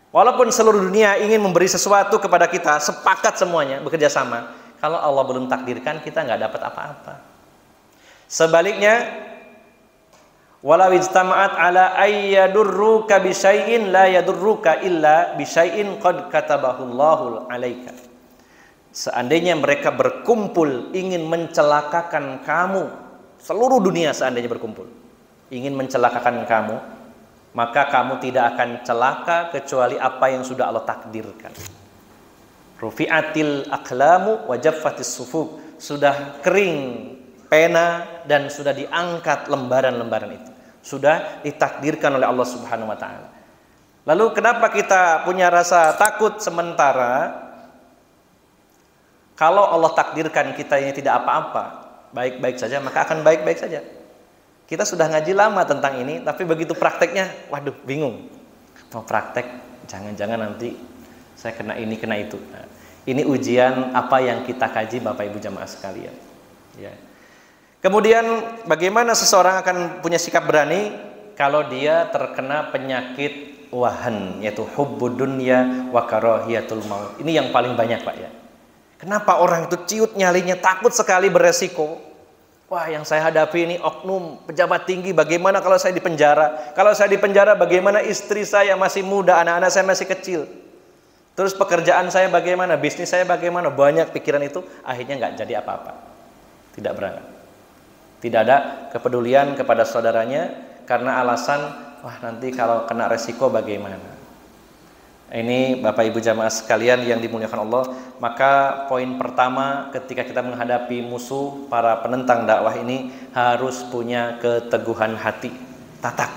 Walaupun seluruh dunia ingin memberi sesuatu kepada kita, sepakat semuanya, bekerja sama, kalau Allah belum takdirkan, kita nggak dapat apa-apa. Sebaliknya, walau ijtama'at ala ayyadurruka bi syai'in la yadurruka illa bi syai'in qad katabahu Allahu 'alaika. Seandainya mereka berkumpul ingin mencelakakan kamu, seluruh dunia seandainya berkumpul ingin mencelakakan kamu, maka kamu tidak akan celaka kecuali apa yang sudah Allah takdirkan. Rufi'atil aqlamu wa jaffatis sufuf, sudah kering pena dan sudah diangkat lembaran-lembaran itu, sudah ditakdirkan oleh Allah Subhanahu wa taala. Lalu kenapa kita punya rasa takut sementara? Kalau Allah takdirkan kita ini tidak apa-apa, baik-baik saja, maka akan baik-baik saja. Kita sudah ngaji lama tentang ini, tapi begitu prakteknya, waduh, bingung. Mau praktek, jangan-jangan nanti saya kena ini, kena itu. Nah, ini ujian apa yang kita kaji, Bapak Ibu jamaah sekalian. Ya. Kemudian bagaimana seseorang akan punya sikap berani kalau dia terkena penyakit wahan, yaitu hubbud dunya wa karahiyatul maut. Ini yang paling banyak, Pak, ya. Kenapa orang itu ciut nyalinya, takut sekali beresiko? Wah, yang saya hadapi ini oknum pejabat tinggi, bagaimana kalau saya dipenjara? Kalau saya dipenjara, bagaimana istri saya masih muda, anak-anak saya masih kecil? Terus pekerjaan saya bagaimana? Bisnis saya bagaimana? Banyak pikiran itu, akhirnya nggak jadi apa-apa. Tidak berangkat. Tidak ada kepedulian kepada saudaranya karena alasan, wah nanti kalau kena resiko bagaimana? Ini Bapak Ibu jamaah sekalian yang dimuliakan Allah, maka poin pertama ketika kita menghadapi musuh para penentang dakwah ini harus punya keteguhan hati, tatak.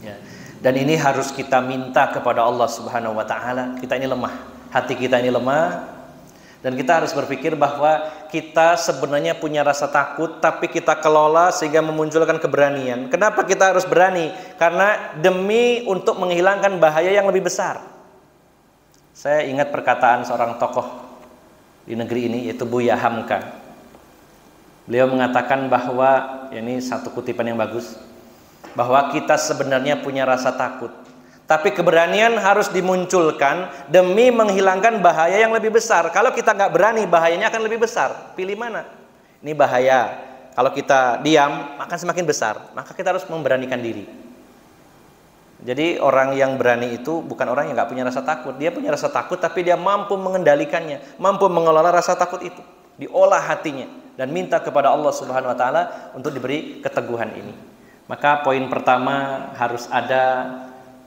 Ya. Dan ini harus kita minta kepada Allah Subhanahu wa taala. Kita ini lemah, hati kita ini lemah. Dan kita harus berpikir bahwa kita sebenarnya punya rasa takut, tapi kita kelola sehingga memunculkan keberanian. Kenapa kita harus berani? Karena demi untuk menghilangkan bahaya yang lebih besar. Saya ingat perkataan seorang tokoh di negeri ini, yaitu Buya Hamka. Beliau mengatakan bahwa, ini satu kutipan yang bagus, bahwa kita sebenarnya punya rasa takut, tapi keberanian harus dimunculkan demi menghilangkan bahaya yang lebih besar. Kalau kita nggak berani, bahayanya akan lebih besar. Pilih mana? Ini bahaya. Kalau kita diam, akan semakin besar. Maka kita harus memberanikan diri. Jadi orang yang berani itu bukan orang yang nggak punya rasa takut. Dia punya rasa takut, tapi dia mampu mengendalikannya, mampu mengelola rasa takut itu, diolah hatinya dan minta kepada Allah Subhanahu Wa Taala untuk diberi keteguhan ini. Maka poin pertama harus ada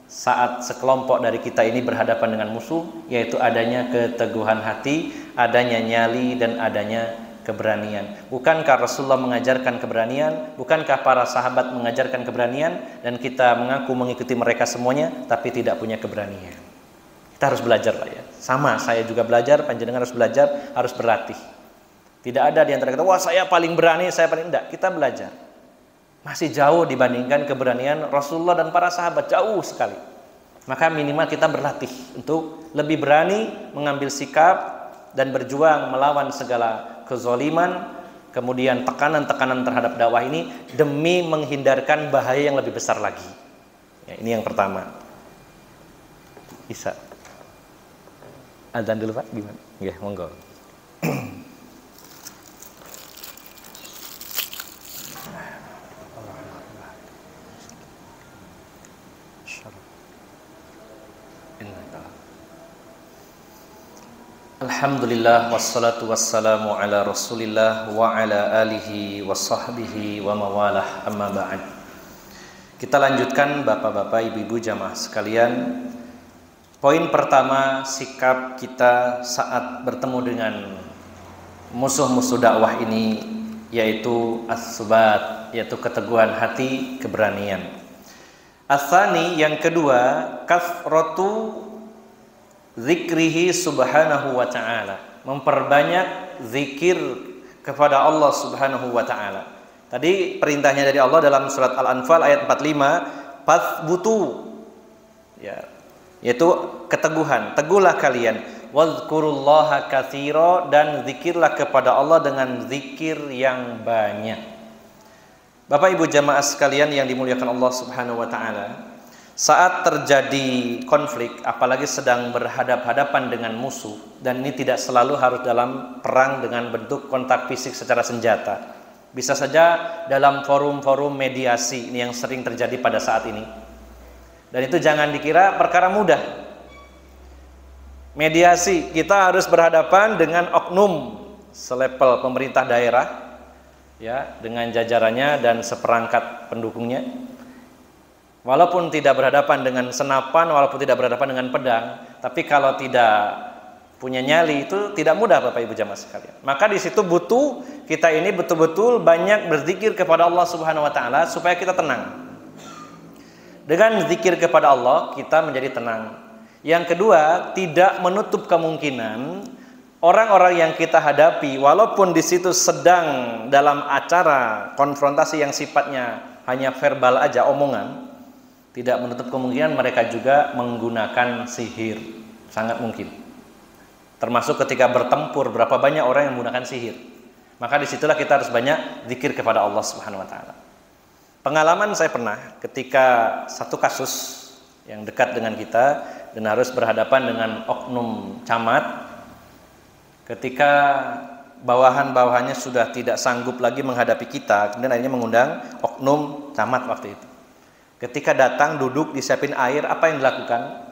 saat sekelompok dari kita ini berhadapan dengan musuh, yaitu adanya keteguhan hati, adanya nyali, dan adanya keberanian. Bukankah Rasulullah mengajarkan keberanian? Bukankah para sahabat mengajarkan keberanian? Dan kita mengaku mengikuti mereka semuanya, tapi tidak punya keberanian. Kita harus belajar lah ya. Sama, saya juga belajar, panjenengan harus belajar, harus berlatih. Tidak ada di antara kita, wah saya paling berani, saya paling enggak. Kita belajar. Masih jauh dibandingkan keberanian Rasulullah dan para sahabat, jauh sekali. Maka minimal kita berlatih untuk lebih berani mengambil sikap dan berjuang melawan segala kezaliman, kemudian tekanan-tekanan terhadap dakwah ini demi menghindarkan bahaya yang lebih besar lagi. Ya, ini yang pertama. Isa. Adzan dulu Pak, gimana? Nggih, monggo. Alhamdulillah wassalatu wassalamu ala Rasulillah wa ala alihi wa sahbihi wa mawalah, amma ba'd. Kita lanjutkan Bapak-bapak, Ibu-ibu jamaah sekalian. Poin pertama, sikap kita saat bertemu dengan musuh-musuh dakwah ini, yaitu as-subat, yaitu keteguhan hati, keberanian. Ats-tsani, yang kedua, kathratu zikrihi subhanahu wa ta'ala, memperbanyak zikir kepada Allah subhanahu wa ta'ala. Tadi perintahnya dari Allah dalam surat Al-Anfal ayat 45, fathbutu, ya, yaitu keteguhan, teguhlah kalian, wazkurullaha katsira, dan zikirlah kepada Allah dengan zikir yang banyak. Bapak Ibu jamaah sekalian yang dimuliakan Allah subhanahu wa ta'ala, saat terjadi konflik, apalagi sedang berhadap-hadapan dengan musuh, dan ini tidak selalu harus dalam perang dengan bentuk kontak fisik secara senjata, bisa saja dalam forum-forum mediasi ini yang sering terjadi pada saat ini. Dan itu jangan dikira perkara mudah. Mediasi, kita harus berhadapan dengan oknum selevel pemerintah daerah, ya, dengan jajarannya dan seperangkat pendukungnya. Walaupun tidak berhadapan dengan senapan, walaupun tidak berhadapan dengan pedang, tapi kalau tidak punya nyali itu tidak mudah Bapak Ibu jamaah sekalian. Maka di situ butuh kita ini betul-betul banyak berzikir kepada Allah Subhanahu wa taala supaya kita tenang. Dengan zikir kepada Allah kita menjadi tenang. Yang kedua, tidak menutup kemungkinan orang-orang yang kita hadapi walaupun di situ sedang dalam acara konfrontasi yang sifatnya hanya verbal aja, omongan, tidak menutup kemungkinan mereka juga menggunakan sihir. Sangat mungkin. Termasuk ketika bertempur, berapa banyak orang yang menggunakan sihir. Maka disitulah kita harus banyak zikir kepada Allah Subhanahu wa ta'ala. Pengalaman saya pernah ketika satu kasus yang dekat dengan kita dan harus berhadapan dengan oknum camat, ketika bawahan-bawahannya sudah tidak sanggup lagi menghadapi kita, kemudian akhirnya mengundang oknum camat waktu itu. Ketika datang duduk disiapin air, apa yang dilakukan?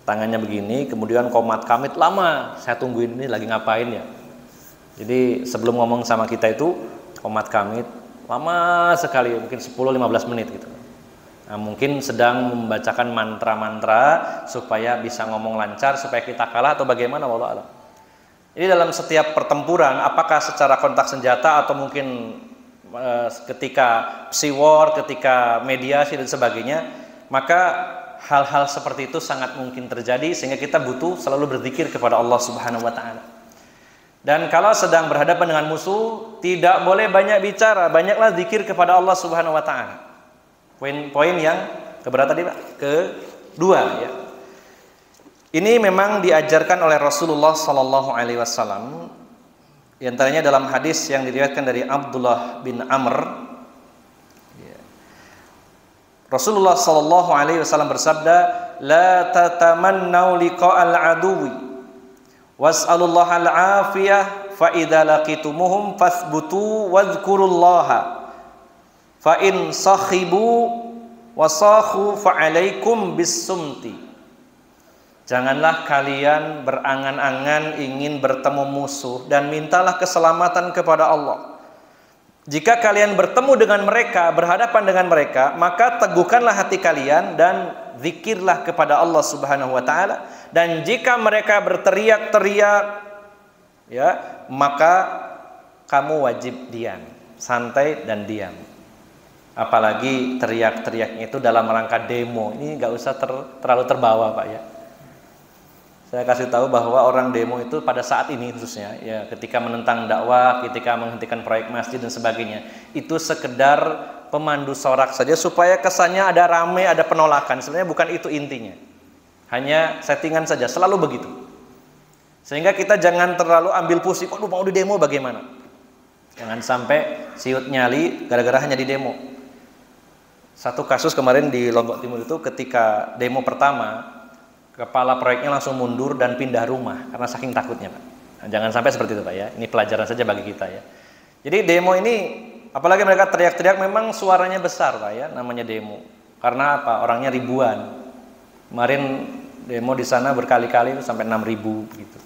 Tangannya begini, kemudian komat kamit lama, saya tungguin ini lagi ngapain ya. Jadi sebelum ngomong sama kita itu komat kamit lama sekali, mungkin 10-15 menit gitu. Nah, mungkin sedang membacakan mantra-mantra supaya bisa ngomong lancar, supaya kita kalah atau bagaimana, wallahu a'lam. Jadi dalam setiap pertempuran, apakah secara kontak senjata atau mungkin ketika war, ketika mediasi dan sebagainya, maka hal-hal seperti itu sangat mungkin terjadi, sehingga kita butuh selalu berzikir kepada Allah Subhanahu wa ta'ala. Dan kalau sedang berhadapan dengan musuh, tidak boleh banyak bicara, banyaklah zikir kepada Allah Subhanahu wa ta'ala. Poin yang keberapa tadi Pak? Kedua ya. Ini memang diajarkan oleh Rasulullah sallallahu alaihi wasallam. Di antaranya dalam hadis yang diriwayatkan dari Abdullah bin Amr. Rasulullah sallallahu alaihi wasallam bersabda, "La tatamannau liqa'al aduwi was'alullaha al-'afiyah fa idza laqitumuhum fathbutu wadhkurullaha fa in sakhibu wasakhu fa 'alaikum bis-sumti." Janganlah kalian berangan-angan ingin bertemu musuh dan mintalah keselamatan kepada Allah. Jika kalian bertemu dengan mereka, berhadapan dengan mereka, maka teguhkanlah hati kalian dan zikirlah kepada Allah Subhanahu wa ta'ala. Dan jika mereka berteriak-teriak, ya, maka kamu wajib diam, santai dan diam. Apalagi teriak-teriaknya itu dalam rangka demo, ini nggak usah terlalu terbawa Pak ya. Saya kasih tahu bahwa orang demo itu pada saat ini khususnya, ya, ketika menentang dakwah, ketika menghentikan proyek masjid dan sebagainya, itu sekedar pemandu sorak saja supaya kesannya ada rame, ada penolakan. Sebenarnya bukan itu intinya. Hanya settingan saja, selalu begitu. Sehingga kita jangan terlalu ambil pusing, waduh mau di demo bagaimana? Jangan sampai siut nyali gara-gara hanya di demo. Satu kasus kemarin di Lombok Timur itu ketika demo pertama, kepala proyeknya langsung mundur dan pindah rumah karena saking takutnya, Pak. Nah, jangan sampai seperti itu, Pak ya. Ini pelajaran saja bagi kita ya. Jadi demo ini, apalagi mereka teriak-teriak, memang suaranya besar, Pak ya, namanya demo. Karena apa? Orangnya ribuan. Kemarin demo di sana berkali-kali sampai 6.000 gitu.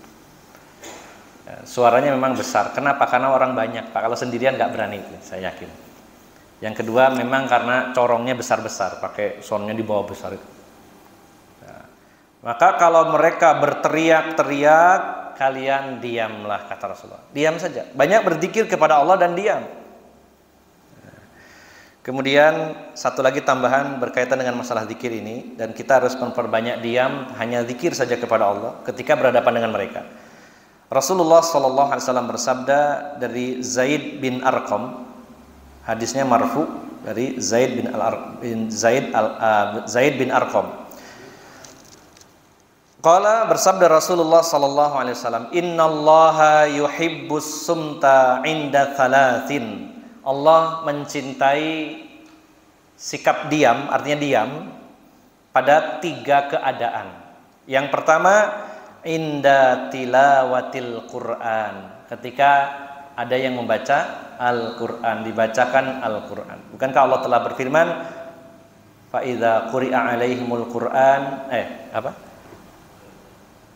Ya, suaranya memang besar. Kenapa? Karena orang banyak, Pak. Kalau sendirian nggak berani, saya yakin. Yang kedua memang karena corongnya besar-besar, pakai soundnya di bawah besar itu. Nah, maka kalau mereka berteriak-teriak, kalian diamlah, kata Rasulullah. Diam saja. Banyak berzikir kepada Allah dan diam. Kemudian satu lagi tambahan berkaitan dengan masalah zikir ini, dan kita harus memperbanyak diam, hanya zikir saja kepada Allah ketika berhadapan dengan mereka. Rasulullah SAW bersabda dari Zaid bin Arqam, hadisnya marfu dari Zaid bin Arqam. Qala, bersabda Rasulullah sallallahu alaihi wasallam, "Innallaha yuhibbus sumta 'inda thalathin." Allah mencintai sikap diam, artinya diam pada 3 keadaan. Yang pertama, inda tilawatil Qur'an, ketika ada yang membaca Al-Qur'an, dibacakan Al-Qur'an. Bukankah Allah telah berfirman, "Fa idza quri'a 'alaihimul Qur'an"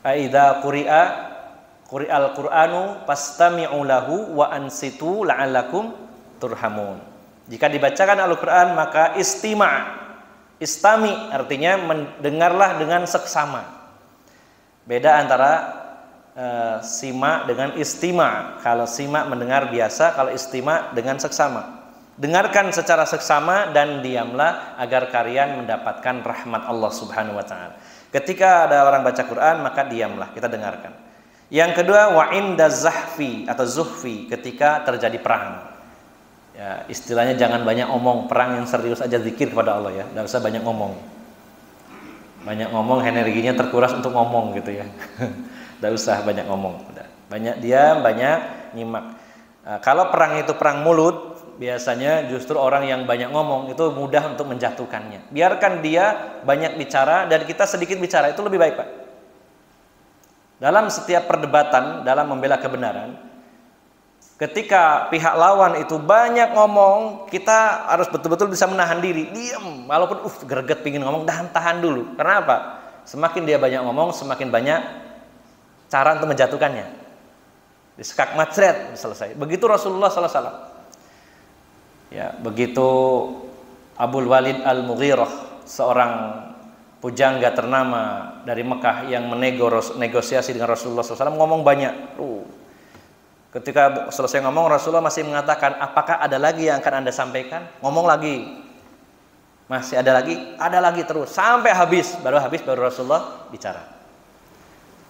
Aidza quri'al Qur'anu fastami'u lahu wa ansitu la'allakum turhamun. Jika dibacakan Al-Qur'an maka istami artinya mendengarlah dengan seksama. Beda antara sima dengan istima. Kalau sima mendengar biasa, kalau istima dengan seksama. Dengarkan secara seksama dan diamlah agar kalian mendapatkan rahmat Allah Subhanahu wa taala. Ketika ada orang baca Quran, maka diamlah, kita dengarkan. Yang kedua, wa inda zahfi atau zuhfi, ketika terjadi perang. Ya, istilahnya jangan banyak ngomong, perang yang serius aja zikir kepada Allah ya, enggak usah banyak ngomong. Banyak ngomong energinya terkuras untuk ngomong gitu ya. Enggak usah banyak ngomong, banyak diam, banyak nyimak. Kalau perang itu perang mulut, biasanya justru orang yang banyak ngomong itu mudah untuk menjatuhkannya. Biarkan dia banyak bicara dan kita sedikit bicara, itu lebih baik, Pak. Dalam setiap perdebatan, dalam membela kebenaran, ketika pihak lawan itu banyak ngomong, kita harus betul-betul bisa menahan diri, diam, walaupun greget pingin ngomong, tahan dulu. Karena apa? Semakin dia banyak ngomong, semakin banyak cara untuk menjatuhkannya. Disekak macret, selesai. Begitu Rasulullah SAW. Ya, begitu Abul Walid Al-Mughirah, seorang pujangga ternama dari Mekah yang negosiasi dengan Rasulullah SAW, ngomong banyak. Ketika selesai ngomong, Rasulullah masih mengatakan, apakah ada lagi yang akan Anda sampaikan? Ngomong lagi. Masih ada lagi? Ada lagi terus. Sampai habis. Baru Rasulullah bicara.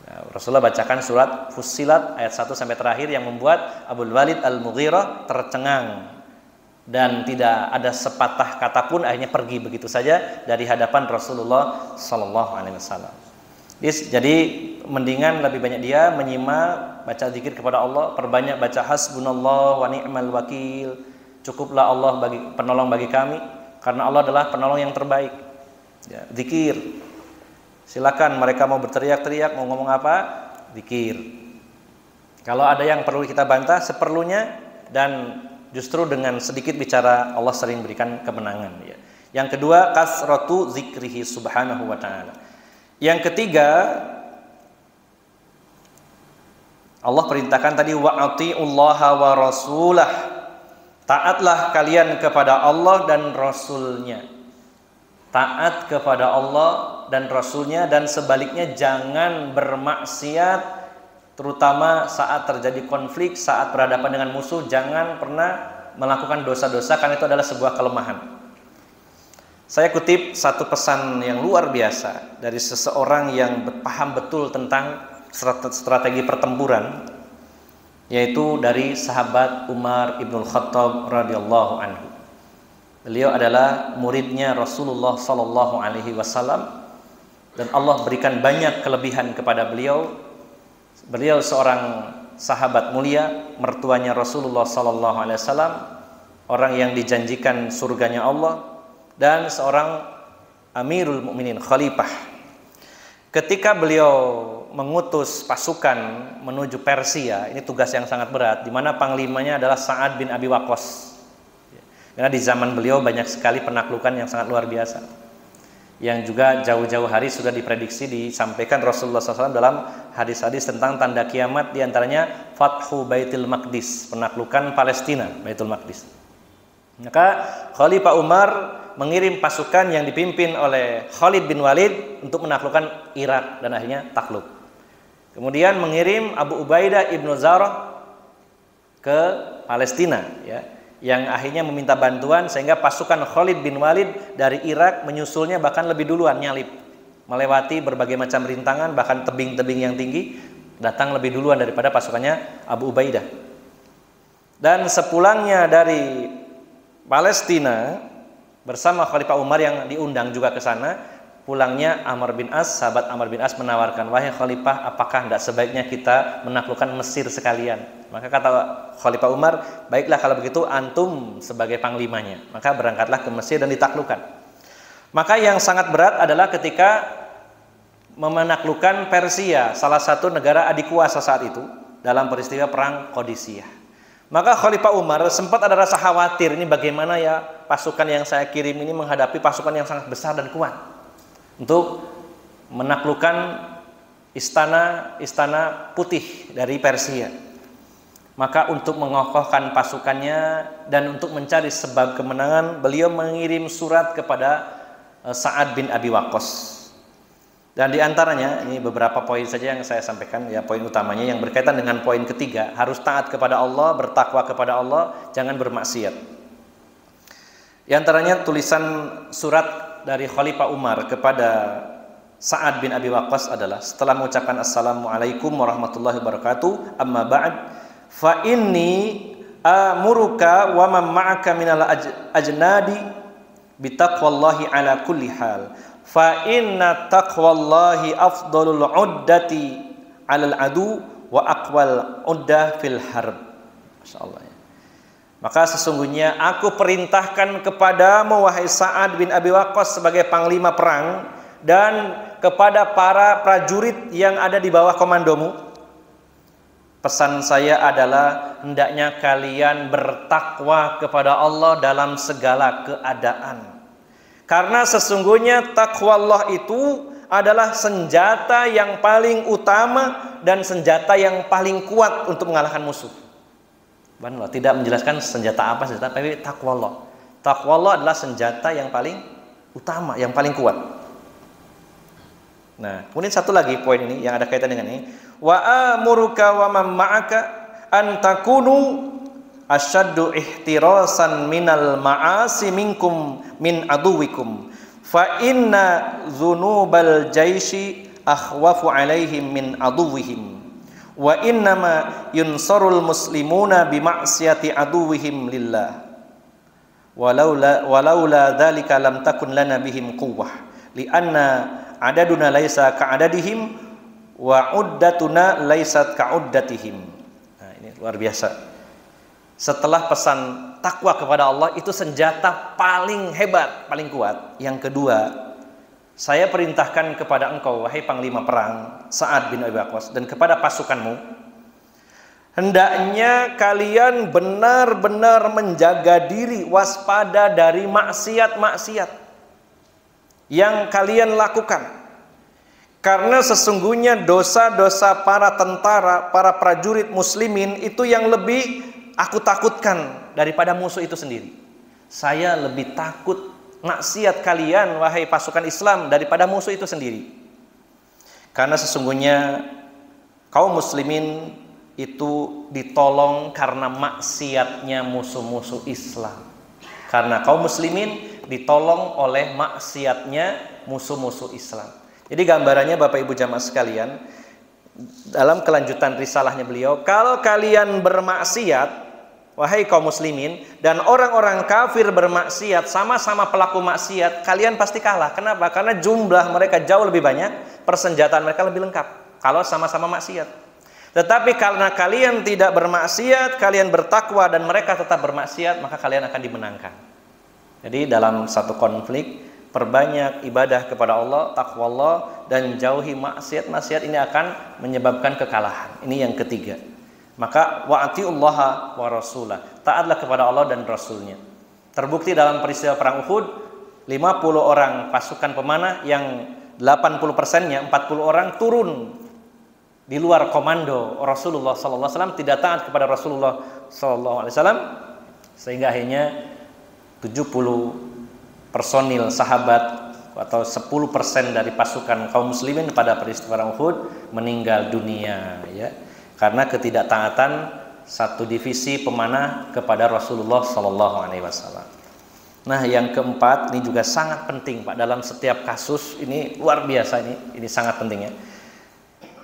Nah, Rasulullah bacakan surat Fussilat ayat 1 sampai terakhir yang membuat Abul Walid Al-Mughirah tercengang. Dan tidak ada sepatah kata pun, akhirnya pergi begitu saja dari hadapan Rasulullah Sallallahu Alaihi Wasallam. Jadi mendingan lebih banyak dia menyimak, baca zikir kepada Allah, perbanyak baca hasbunallah wa ni'mal wakil. Cukuplah Allah penolong bagi kami, karena Allah adalah penolong yang terbaik. Ya, zikir. Silakan mereka mau berteriak-teriak, mau ngomong apa, zikir. Kalau ada yang perlu kita bantah seperlunya, dan justru dengan sedikit bicara Allah sering berikan kemenangan ya. Yang kedua, kasratu zikrihi subhanahu wa ta'ala. Yang ketiga, Allah perintahkan tadi wa'ati'ullaha wa rasulah. Taatlah kalian kepada Allah dan Rasulnya. Taat kepada Allah dan Rasulnya, dan sebaliknya jangan bermaksiat. Terutama saat terjadi konflik, saat berhadapan dengan musuh, jangan pernah melakukan dosa-dosa, karena itu adalah sebuah kelemahan. Saya kutip satu pesan yang luar biasa dari seseorang yang paham betul tentang strategi pertempuran, yaitu dari sahabat Umar ibnul Khattab radhiyallahu anhu. Beliau adalah muridnya Rasulullah sallallahu alaihi wasallam, dan Allah berikan banyak kelebihan kepada beliau. Beliau seorang sahabat mulia, mertuanya Rasulullah sallallahu alaihi wasallam, orang yang dijanjikan surganya Allah, dan seorang Amirul Mukminin, khalifah. ketika beliau mengutus pasukan menuju Persia, ini tugas yang sangat berat, di mana panglimanya adalah Sa'ad bin Abi Waqqas. Karena di zaman beliau banyak sekali penaklukan yang sangat luar biasa, yang juga jauh-jauh hari sudah diprediksi, disampaikan Rasulullah SAW dalam hadis-hadis tentang tanda kiamat, diantaranya Fathu Baitul Maqdis, penaklukan Palestina, Baitul Maqdis. Maka Khalifah Umar mengirim pasukan yang dipimpin oleh Khalid bin Walid untuk menaklukkan Irak dan akhirnya takluk. Kemudian mengirim Abu Ubaidah ibnu Zarah ke Palestina, ya, yang akhirnya meminta bantuan sehingga pasukan Khalid bin Walid dari Irak menyusulnya bahkan lebih duluan, nyalip, melewati berbagai macam rintangan, bahkan tebing-tebing yang tinggi, datang lebih duluan daripada pasukannya Abu Ubaidah. Dan sepulangnya dari Palestina bersama Khalifah Umar yang diundang juga ke sana, pulangnya Amr bin As, sahabat Amr bin As menawarkan, wahai Khalifah, apakah tidak sebaiknya kita menaklukkan Mesir sekalian? Maka kata Khalifah Umar, baiklah kalau begitu antum sebagai panglimanya. Maka berangkatlah ke Mesir dan ditaklukkan. Maka yang sangat berat adalah ketika menaklukkan Persia, salah satu negara adikuasa saat itu, dalam peristiwa perang Qadisiyah. Maka Khalifah Umar sempat ada rasa khawatir, ini bagaimana ya pasukan yang saya kirim ini menghadapi pasukan yang sangat besar dan kuat untuk menaklukkan istana putih dari Persia. Maka untuk mengokohkan pasukannya dan untuk mencari sebab kemenangan, beliau mengirim surat kepada Sa'ad bin Abi Waqqas. Dan diantaranya, ini beberapa poin saja yang saya sampaikan, ya, poin utamanya yang berkaitan dengan poin ketiga, harus taat kepada Allah, bertakwa kepada Allah, jangan bermaksiat. Di antaranya tulisan surat dari Khalifah Umar kepada Sa'ad bin Abi Waqqas adalah, setelah mengucapkan Assalamualaikum warahmatullahi wabarakatuh, amma ba'd, fa inni amuruka wa man ma'aka minal ajnadi bitaqwallahi ala kulli hal. Fa inna taqwallahi afdalul uddati 'alal adu wa aqwal uddah fil harb. Masyaallah. Maka sesungguhnya aku perintahkan kepadamu wahai Sa'ad bin Abi Waqqas sebagai panglima perang dan kepada para prajurit yang ada di bawah komandomu, pesan saya adalah hendaknya kalian bertakwa kepada Allah dalam segala keadaan. Karena sesungguhnya takwa Allah itu adalah senjata yang paling utama dan senjata yang paling kuat untuk mengalahkan musuh. Subhanallah, tidak menjelaskan senjata apa senjata, tapi takwa Allah. Takwa Allah adalah senjata yang paling utama, yang paling kuat. Nah, kemudian satu lagi poin ini yang ada kaitan dengan ini. Wa amuruka wa man ma'aka an takunu asyaddu ihtirasan minal ma'asi minkum min aduwikum fa inna dzunubal jaisi akhwafu alaihim min aduwihim wa innama yunsarul muslimuna bima'siyati aduwihim lillah walaula dzalika lam takun lana bihim quwwah lianna adaduna laisa ka'adadihim wa uddatuna laisat ka'uddatihim. Nah, ini luar biasa. Setelah pesan takwa kepada Allah, itu senjata paling hebat, paling kuat. Yang kedua, saya perintahkan kepada engkau wahai panglima perang Sa'ad bin Abi Waqqas dan kepada pasukanmu, hendaknya kalian benar-benar menjaga diri, waspada dari maksiat-maksiat yang kalian lakukan. Karena sesungguhnya dosa-dosa para tentara, para prajurit muslimin itu yang lebih aku takutkan daripada musuh itu sendiri. Saya lebih takut maksiat kalian wahai pasukan Islam daripada musuh itu sendiri. Karena sesungguhnya kaum muslimin itu ditolong karena maksiatnya musuh-musuh Islam. Karena kaum muslimin ditolong oleh maksiatnya musuh-musuh Islam. Jadi gambarannya Bapak Ibu jamaah sekalian, dalam kelanjutan risalahnya beliau, kalau kalian bermaksiat wahai kaum muslimin dan orang-orang kafir bermaksiat, sama-sama pelaku maksiat, kalian pasti kalah. Kenapa? Karena jumlah mereka jauh lebih banyak, persenjataan mereka lebih lengkap kalau sama-sama maksiat. Tetapi karena kalian tidak bermaksiat, kalian bertakwa dan mereka tetap bermaksiat, maka kalian akan dimenangkan. Jadi dalam satu konflik perbanyak ibadah kepada Allah, takwa Allah, dan jauhi maksiat-maksiat. Ini akan menyebabkan kekalahan. Ini yang ketiga. Maka wa'atiullaha wa rasulah, taatlah kepada Allah dan Rasulnya. Terbukti dalam peristiwa perang Uhud, 50 orang pasukan pemanah yang 80%-nya 40 orang turun di luar komando Rasulullah SAW, tidak taat kepada Rasulullah SAW, sehingga akhirnya 70 personil sahabat atau 10% dari pasukan kaum muslimin pada peristiwa perang Uhud meninggal dunia, ya, karena ketidaktaatan satu divisi pemanah kepada Rasulullah SAW. Nah, yang keempat, ini juga sangat penting Pak, dalam setiap kasus ini luar biasa, ini sangat penting ya.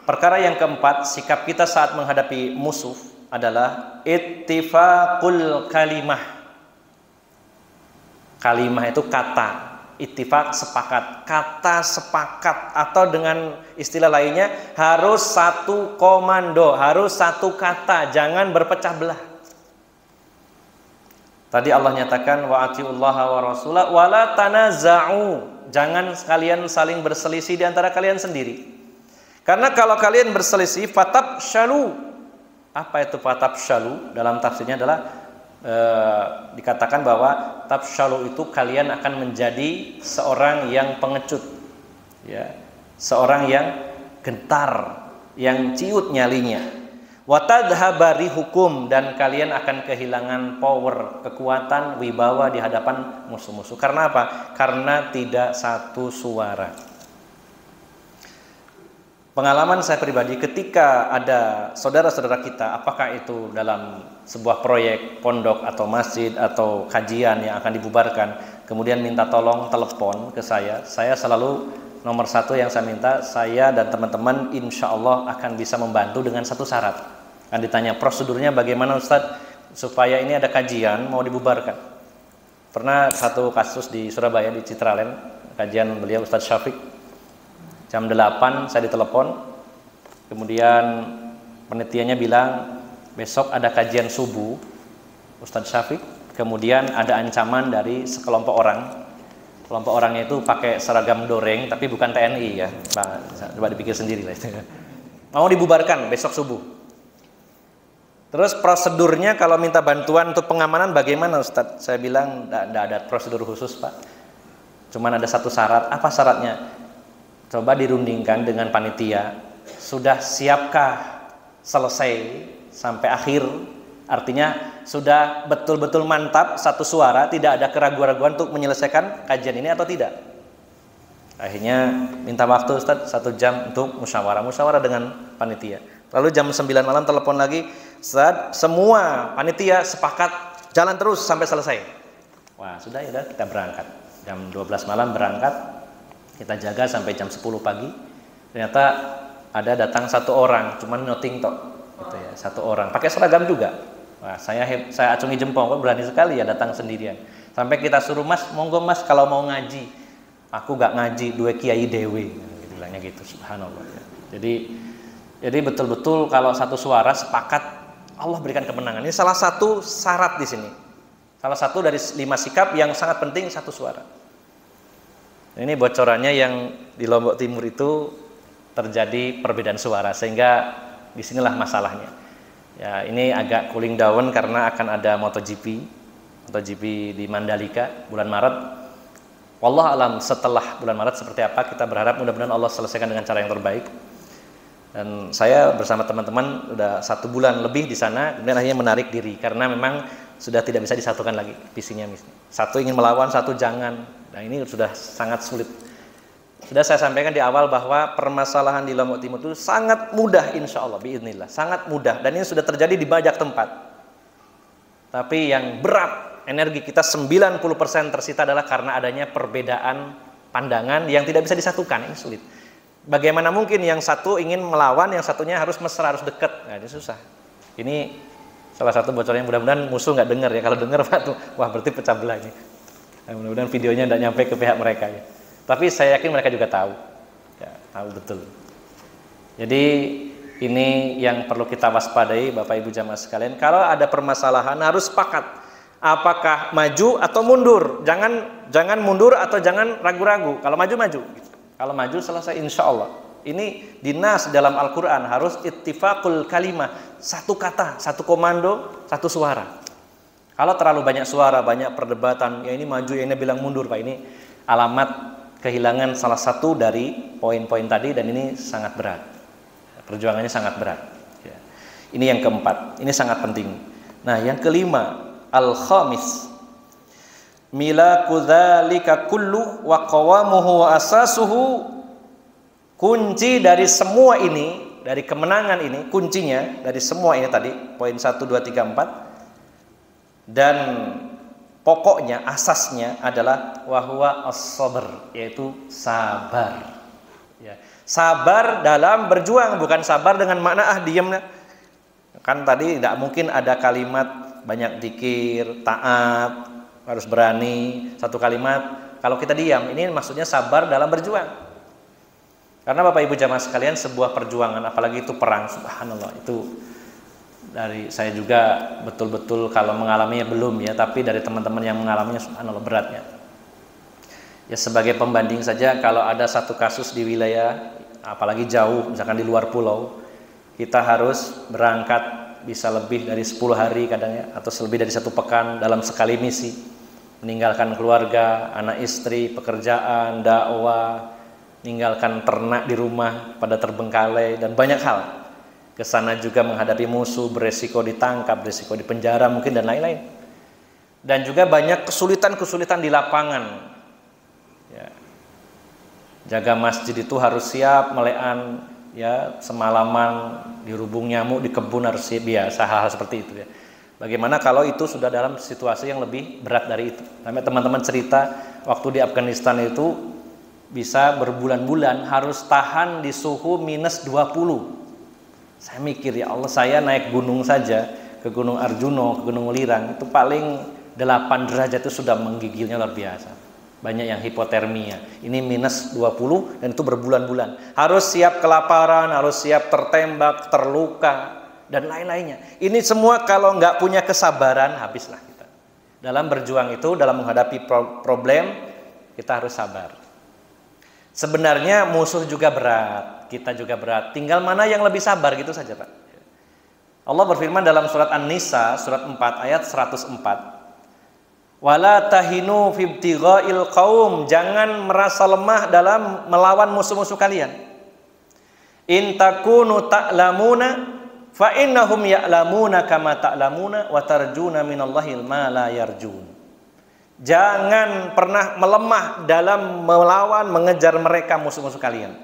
Perkara yang keempat, sikap kita saat menghadapi musuh adalah ittifaqul kalimah. Kalimah itu kata, ittifaq sepakat, kata sepakat, atau dengan istilah lainnya harus satu komando, harus satu kata, jangan berpecah belah. Tadi Allah nyatakan wa'atiullaha wa rasulah wala tanaza'u, jangan kalian saling berselisih di antara kalian sendiri. Karena kalau kalian berselisih, fatabshalu. Apa itu fatabshalu? Dalam tafsirnya adalah dikatakan bahwa tabshalu itu kalian akan menjadi seorang yang pengecut, ya, seorang yang gentar, yang ciut nyalinya. Watadhabari hukum, dan kalian akan kehilangan power, kekuatan, wibawa di hadapan musuh-musuh. Karena apa? Karena tidak satu suara. Pengalaman saya pribadi, ketika ada saudara-saudara kita, apakah itu dalam sebuah proyek pondok atau masjid atau kajian yang akan dibubarkan, kemudian minta tolong telepon ke saya selalu nomor satu yang saya minta, saya dan teman-teman insya Allah akan bisa membantu dengan satu syarat. Kan ditanya prosedurnya bagaimana Ustadz supaya ini ada kajian mau dibubarkan. Pernah satu kasus di Surabaya, di Citraland, kajian beliau Ustadz Syafiq. Jam 8 saya ditelepon, kemudian penitiannya bilang besok ada kajian subuh Ustadz Syafiq, kemudian ada ancaman dari sekelompok orang. Kelompok orangnya itu pakai seragam doreng tapi bukan TNI ya, Pak, coba dipikir sendiri lah itu. Mau dibubarkan besok subuh. Terus prosedurnya kalau minta bantuan untuk pengamanan bagaimana Ustadz? Saya bilang tidak ada prosedur khusus Pak, cuman ada satu syarat. Apa syaratnya? Coba dirundingkan dengan panitia, sudah siapkah selesai sampai akhir? Artinya sudah betul-betul mantap satu suara, tidak ada keraguan-raguan untuk menyelesaikan kajian ini atau tidak? Akhirnya minta waktu Ustadz 1 jam untuk musyawarah dengan panitia. Lalu jam 9 malam telepon lagi, Ustadz semua panitia sepakat jalan terus sampai selesai. Wah sudah ya, kita berangkat. Jam 12 malam berangkat. Kita jaga sampai jam 10 pagi. Ternyata ada datang satu orang, cuman noting tok, gitu ya, satu orang, pakai seragam juga. Wah, saya acungi jempol, kok berani sekali ya datang sendirian. Sampai kita suruh Mas, monggo Mas kalau mau ngaji. Aku gak ngaji, dua kiai dewe, gitu, bilangnya gitu, subhanallah. Ya. Jadi betul-betul kalau satu suara sepakat, Allah berikan kemenangan. Ini salah satu syarat di sini. Salah satu dari 5 sikap yang sangat penting, satu suara. Ini bocorannya yang di Lombok Timur itu terjadi perbedaan suara, sehingga disinilah masalahnya. Ya, ini agak cooling down karena akan ada MotoGP di Mandalika bulan Maret. Wallah alam setelah bulan Maret seperti apa, kita berharap mudah-mudahan Allah selesaikan dengan cara yang terbaik. Dan saya bersama teman-teman udah 1 bulan lebih di sana, kemudian akhirnya menarik diri karena memang sudah tidak bisa disatukan lagi visinya. Satu ingin melawan, satu jangan. Nah ini sudah sangat sulit. Sudah saya sampaikan di awal bahwa permasalahan di Lombok Timur itu sangat mudah insya Allah, biiznillah, sangat mudah. Dan ini sudah terjadi di banyak tempat. Tapi yang berat, energi kita 90% tersita adalah karena adanya perbedaan pandangan yang tidak bisa disatukan. Ini sulit. Bagaimana mungkin yang satu ingin melawan, yang satunya harus mesra, harus dekat. Nah ini susah. Ini salah satu bocornya, mudah-mudahan musuh nggak dengar ya. Kalau dengar wah berarti pecah belah ini. Nah, mudah-mudahan videonya tidak nyampe ke pihak mereka ya. Tapi saya yakin mereka juga tahu, ya, tahu betul. Jadi ini yang perlu kita waspadai Bapak Ibu jamaah sekalian. Kalau ada permasalahan harus sepakat, Apakah maju atau mundur? Jangan mundur atau jangan ragu-ragu. Kalau maju maju. Kalau maju selesai insya Allah. Ini dinas dalam Al-Quran harus ittifaqul kalimah, satu kata, satu komando, satu suara. Kalau terlalu banyak suara, banyak perdebatan, ya ini maju, ya ini bilang mundur, Pak, ini alamat kehilangan salah satu dari poin-poin tadi, dan ini sangat berat. Perjuangannya sangat berat. Ya. Ini yang keempat, ini sangat penting. Nah, yang kelima, al-khamis, milaku dzalika kullu wa qawamuhu wa asasuhu. Kunci dari semua ini, dari kemenangan ini, kuncinya dari semua ini tadi, poin 1, 2, 3, 4, dan pokoknya, asasnya adalah wahwa as-sabr, yaitu sabar. Ya. Sabar dalam berjuang, bukan sabar dengan makna diam. Kan tadi tidak mungkin ada kalimat banyak zikir, taat, harus berani, satu kalimat. Kalau kita diam, ini maksudnya sabar dalam berjuang. Karena Bapak Ibu jamaah sekalian, sebuah perjuangan, apalagi itu perang, subhanallah, itu dari saya juga betul-betul kalau mengalaminya belum ya, tapi dari teman-teman yang mengalaminya, subhanallah, beratnya. Ya sebagai pembanding saja, kalau ada satu kasus di wilayah, apalagi jauh, misalkan di luar pulau, kita harus berangkat bisa lebih dari 10 hari kadang ya, atau lebih dari 1 pekan dalam sekali misi, meninggalkan keluarga, anak istri, pekerjaan, dakwah, meninggalkan ternak di rumah pada terbengkalai, dan banyak hal. Kesana juga menghadapi musuh, beresiko ditangkap, beresiko di penjara mungkin, dan lain-lain. Dan juga banyak kesulitan-kesulitan di lapangan. Ya. Jaga masjid itu harus siap melean, ya, semalaman dirubung nyamuk di kebun harus siap, biasa hal-hal seperti itu ya. Bagaimana kalau itu sudah dalam situasi yang lebih berat dari itu? Sampai teman-teman cerita waktu di Afghanistan itu bisa berbulan-bulan harus tahan di suhu minus 20. Saya mikir, ya Allah, saya naik gunung saja, ke Gunung Arjuno, ke Gunung Lirang, itu paling 8 derajat itu sudah menggigilnya luar biasa. Banyak yang hipotermia. Ini minus 20 dan itu berbulan-bulan. Harus siap kelaparan, harus siap tertembak, terluka, dan lain-lainnya. Ini semua kalau nggak punya kesabaran, habislah kita. Dalam berjuang itu, dalam menghadapi problem, kita harus sabar. Sebenarnya musuh juga berat, kita juga berat. Tinggal mana yang lebih sabar, gitu saja, Pak. Allah berfirman dalam surat An-Nisa, surat 4, ayat 104. Wala tahinu fi ibtigha'il qaum, jangan merasa lemah dalam melawan musuh-musuh kalian. In takunu ta'lamuna fa innahum ya'lamuna kama ta'lamuna wa tarjuna minallahi ma la yarjun. Jangan pernah melemah dalam melawan, mengejar mereka musuh-musuh kalian.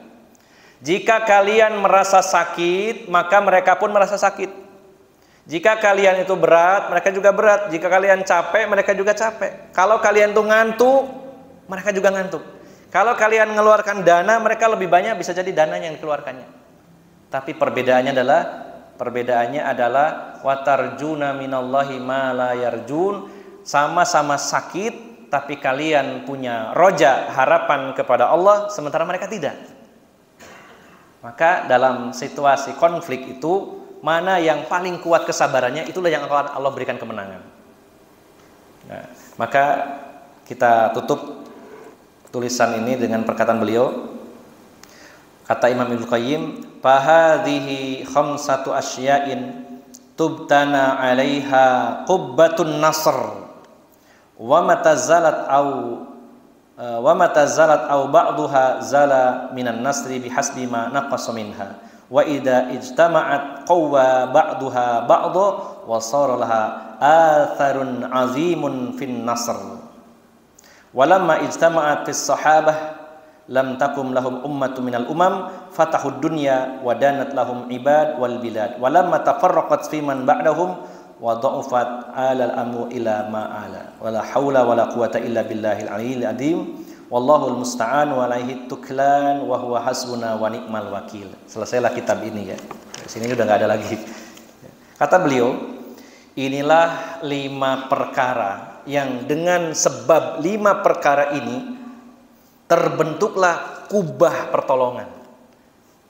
Jika kalian merasa sakit, maka mereka pun merasa sakit. Jika kalian itu berat, mereka juga berat. Jika kalian capek, mereka juga capek. Kalau kalian itu ngantuk, mereka juga ngantuk. Kalau kalian mengeluarkan dana, mereka lebih banyak, bisa jadi dana yang dikeluarkannya. Tapi perbedaannya adalah watarjuna minallahi ma la yarjun. Sama-sama sakit, tapi kalian punya roja, harapan kepada Allah, sementara mereka tidak. Maka dalam situasi konflik itu, mana yang paling kuat kesabarannya, itulah yang akan Allah berikan kemenangan. Nah, maka kita tutup tulisan ini dengan perkataan beliau. Kata Imam Ibnu Qayyim, "Fahadhihi khamsatu asya'in tubtana 'alaiha qubbatun nasr wa matazalat au ba'daha zala minan nasri bihasbi ma naqasa minha. Wa idza ijtama'at qawwa ba'daha ba'dha wa sara laha atharun 'azimun fin nasr. Walamma ijtama'at fis sahabah lam takum lahum ummatun minal umam fatahud dunya wa danat lahum ibad wal bilad. Walamma tafarraqat fi man ba'dahum wa dha'ufat alal amru ila ma ala. Wala haula wala quwata illa billahil aliyyil azim. Wallahul musta'an wa alaihi tuklan wa huwa hasbuna wa ni'mal wakil." Selesailah kitab ini ya. Di sini udah nggak ada lagi. Kata beliau, inilah 5 perkara yang dengan sebab 5 perkara ini terbentuklah kubah pertolongan.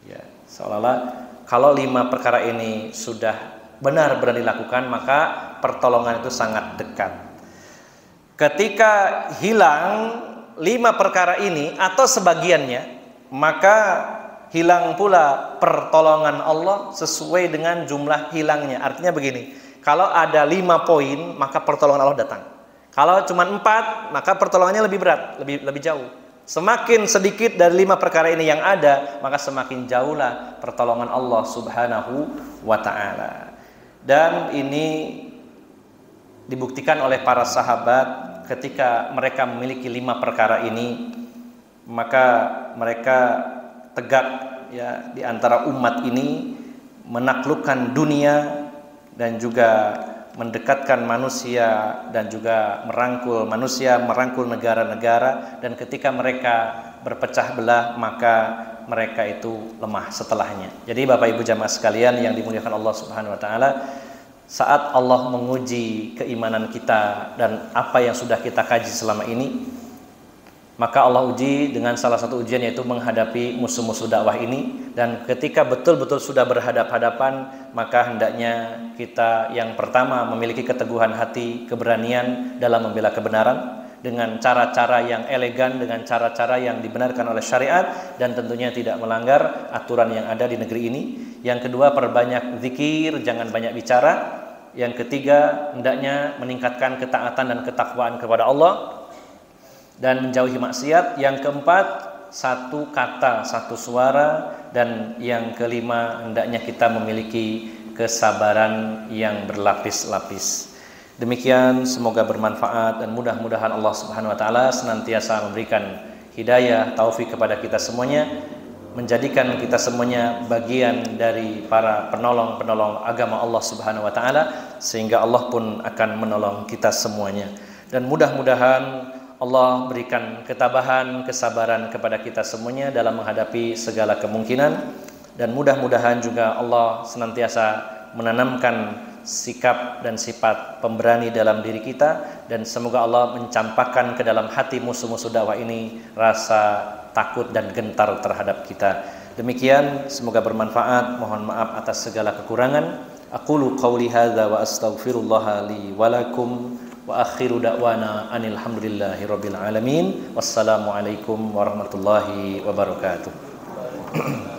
Ya, seolah-olah kalau 5 perkara ini sudah benar-benar dilakukan, maka pertolongan itu sangat dekat. Ketika hilang 5 perkara ini atau sebagiannya, maka hilang pula pertolongan Allah sesuai dengan jumlah hilangnya. Artinya begini, kalau ada 5 poin, maka pertolongan Allah datang. Kalau cuma 4, maka pertolongannya lebih berat, lebih jauh. Semakin sedikit dari 5 perkara ini yang ada, maka semakin jauhlah pertolongan Allah Subhanahu wa ta'ala. Dan ini dibuktikan oleh para sahabat ketika mereka memiliki 5 perkara ini, maka mereka tegak ya di antara umat ini, menaklukkan dunia dan juga mendekatkan manusia dan juga merangkul manusia, merangkul negara-negara. Dan ketika mereka berpecah belah, maka mereka itu lemah setelahnya. Jadi Bapak Ibu jamaah sekalian yang dimuliakan Allah Subhanahu wa taala, saat Allah menguji keimanan kita dan apa yang sudah kita kaji selama ini, maka Allah uji dengan salah satu ujian, yaitu menghadapi musuh-musuh dakwah ini. Dan ketika betul-betul sudah berhadap-hadapan, maka hendaknya kita yang pertama memiliki keteguhan hati, keberanian dalam membela kebenaran dengan cara-cara yang elegan, dengan cara-cara yang dibenarkan oleh syariat, dan tentunya tidak melanggar aturan yang ada di negeri ini. Yang kedua, perbanyak zikir, jangan banyak bicara. Yang ketiga, hendaknya meningkatkan ketaatan dan ketakwaan kepada Allah dan menjauhi maksiat. Yang keempat, satu kata, satu suara. Dan yang kelima, hendaknya kita memiliki kesabaran yang berlapis-lapis. Demikian, semoga bermanfaat dan mudah-mudahan Allah Subhanahu wa taala senantiasa memberikan hidayah, taufik kepada kita semuanya, menjadikan kita semuanya bagian dari para penolong-penolong agama Allah Subhanahu wa taala, sehingga Allah pun akan menolong kita semuanya. Dan mudah-mudahan Allah berikan ketabahan, kesabaran kepada kita semuanya dalam menghadapi segala kemungkinan. Dan mudah-mudahan juga Allah senantiasa menanamkan sikap dan sifat pemberani dalam diri kita. Dan semoga Allah mencampakkan ke dalam hati musuh-musuh dakwah ini rasa takut dan gentar terhadap kita. Demikian, semoga bermanfaat. Mohon maaf atas segala kekurangan. Aqulu qawli hadza wa astaghfirullah li wa lakum. Wa akhiru da'wana anil hamdulillahi rabbil alamin. Wassalamualaikum warahmatullahi wabarakatuh.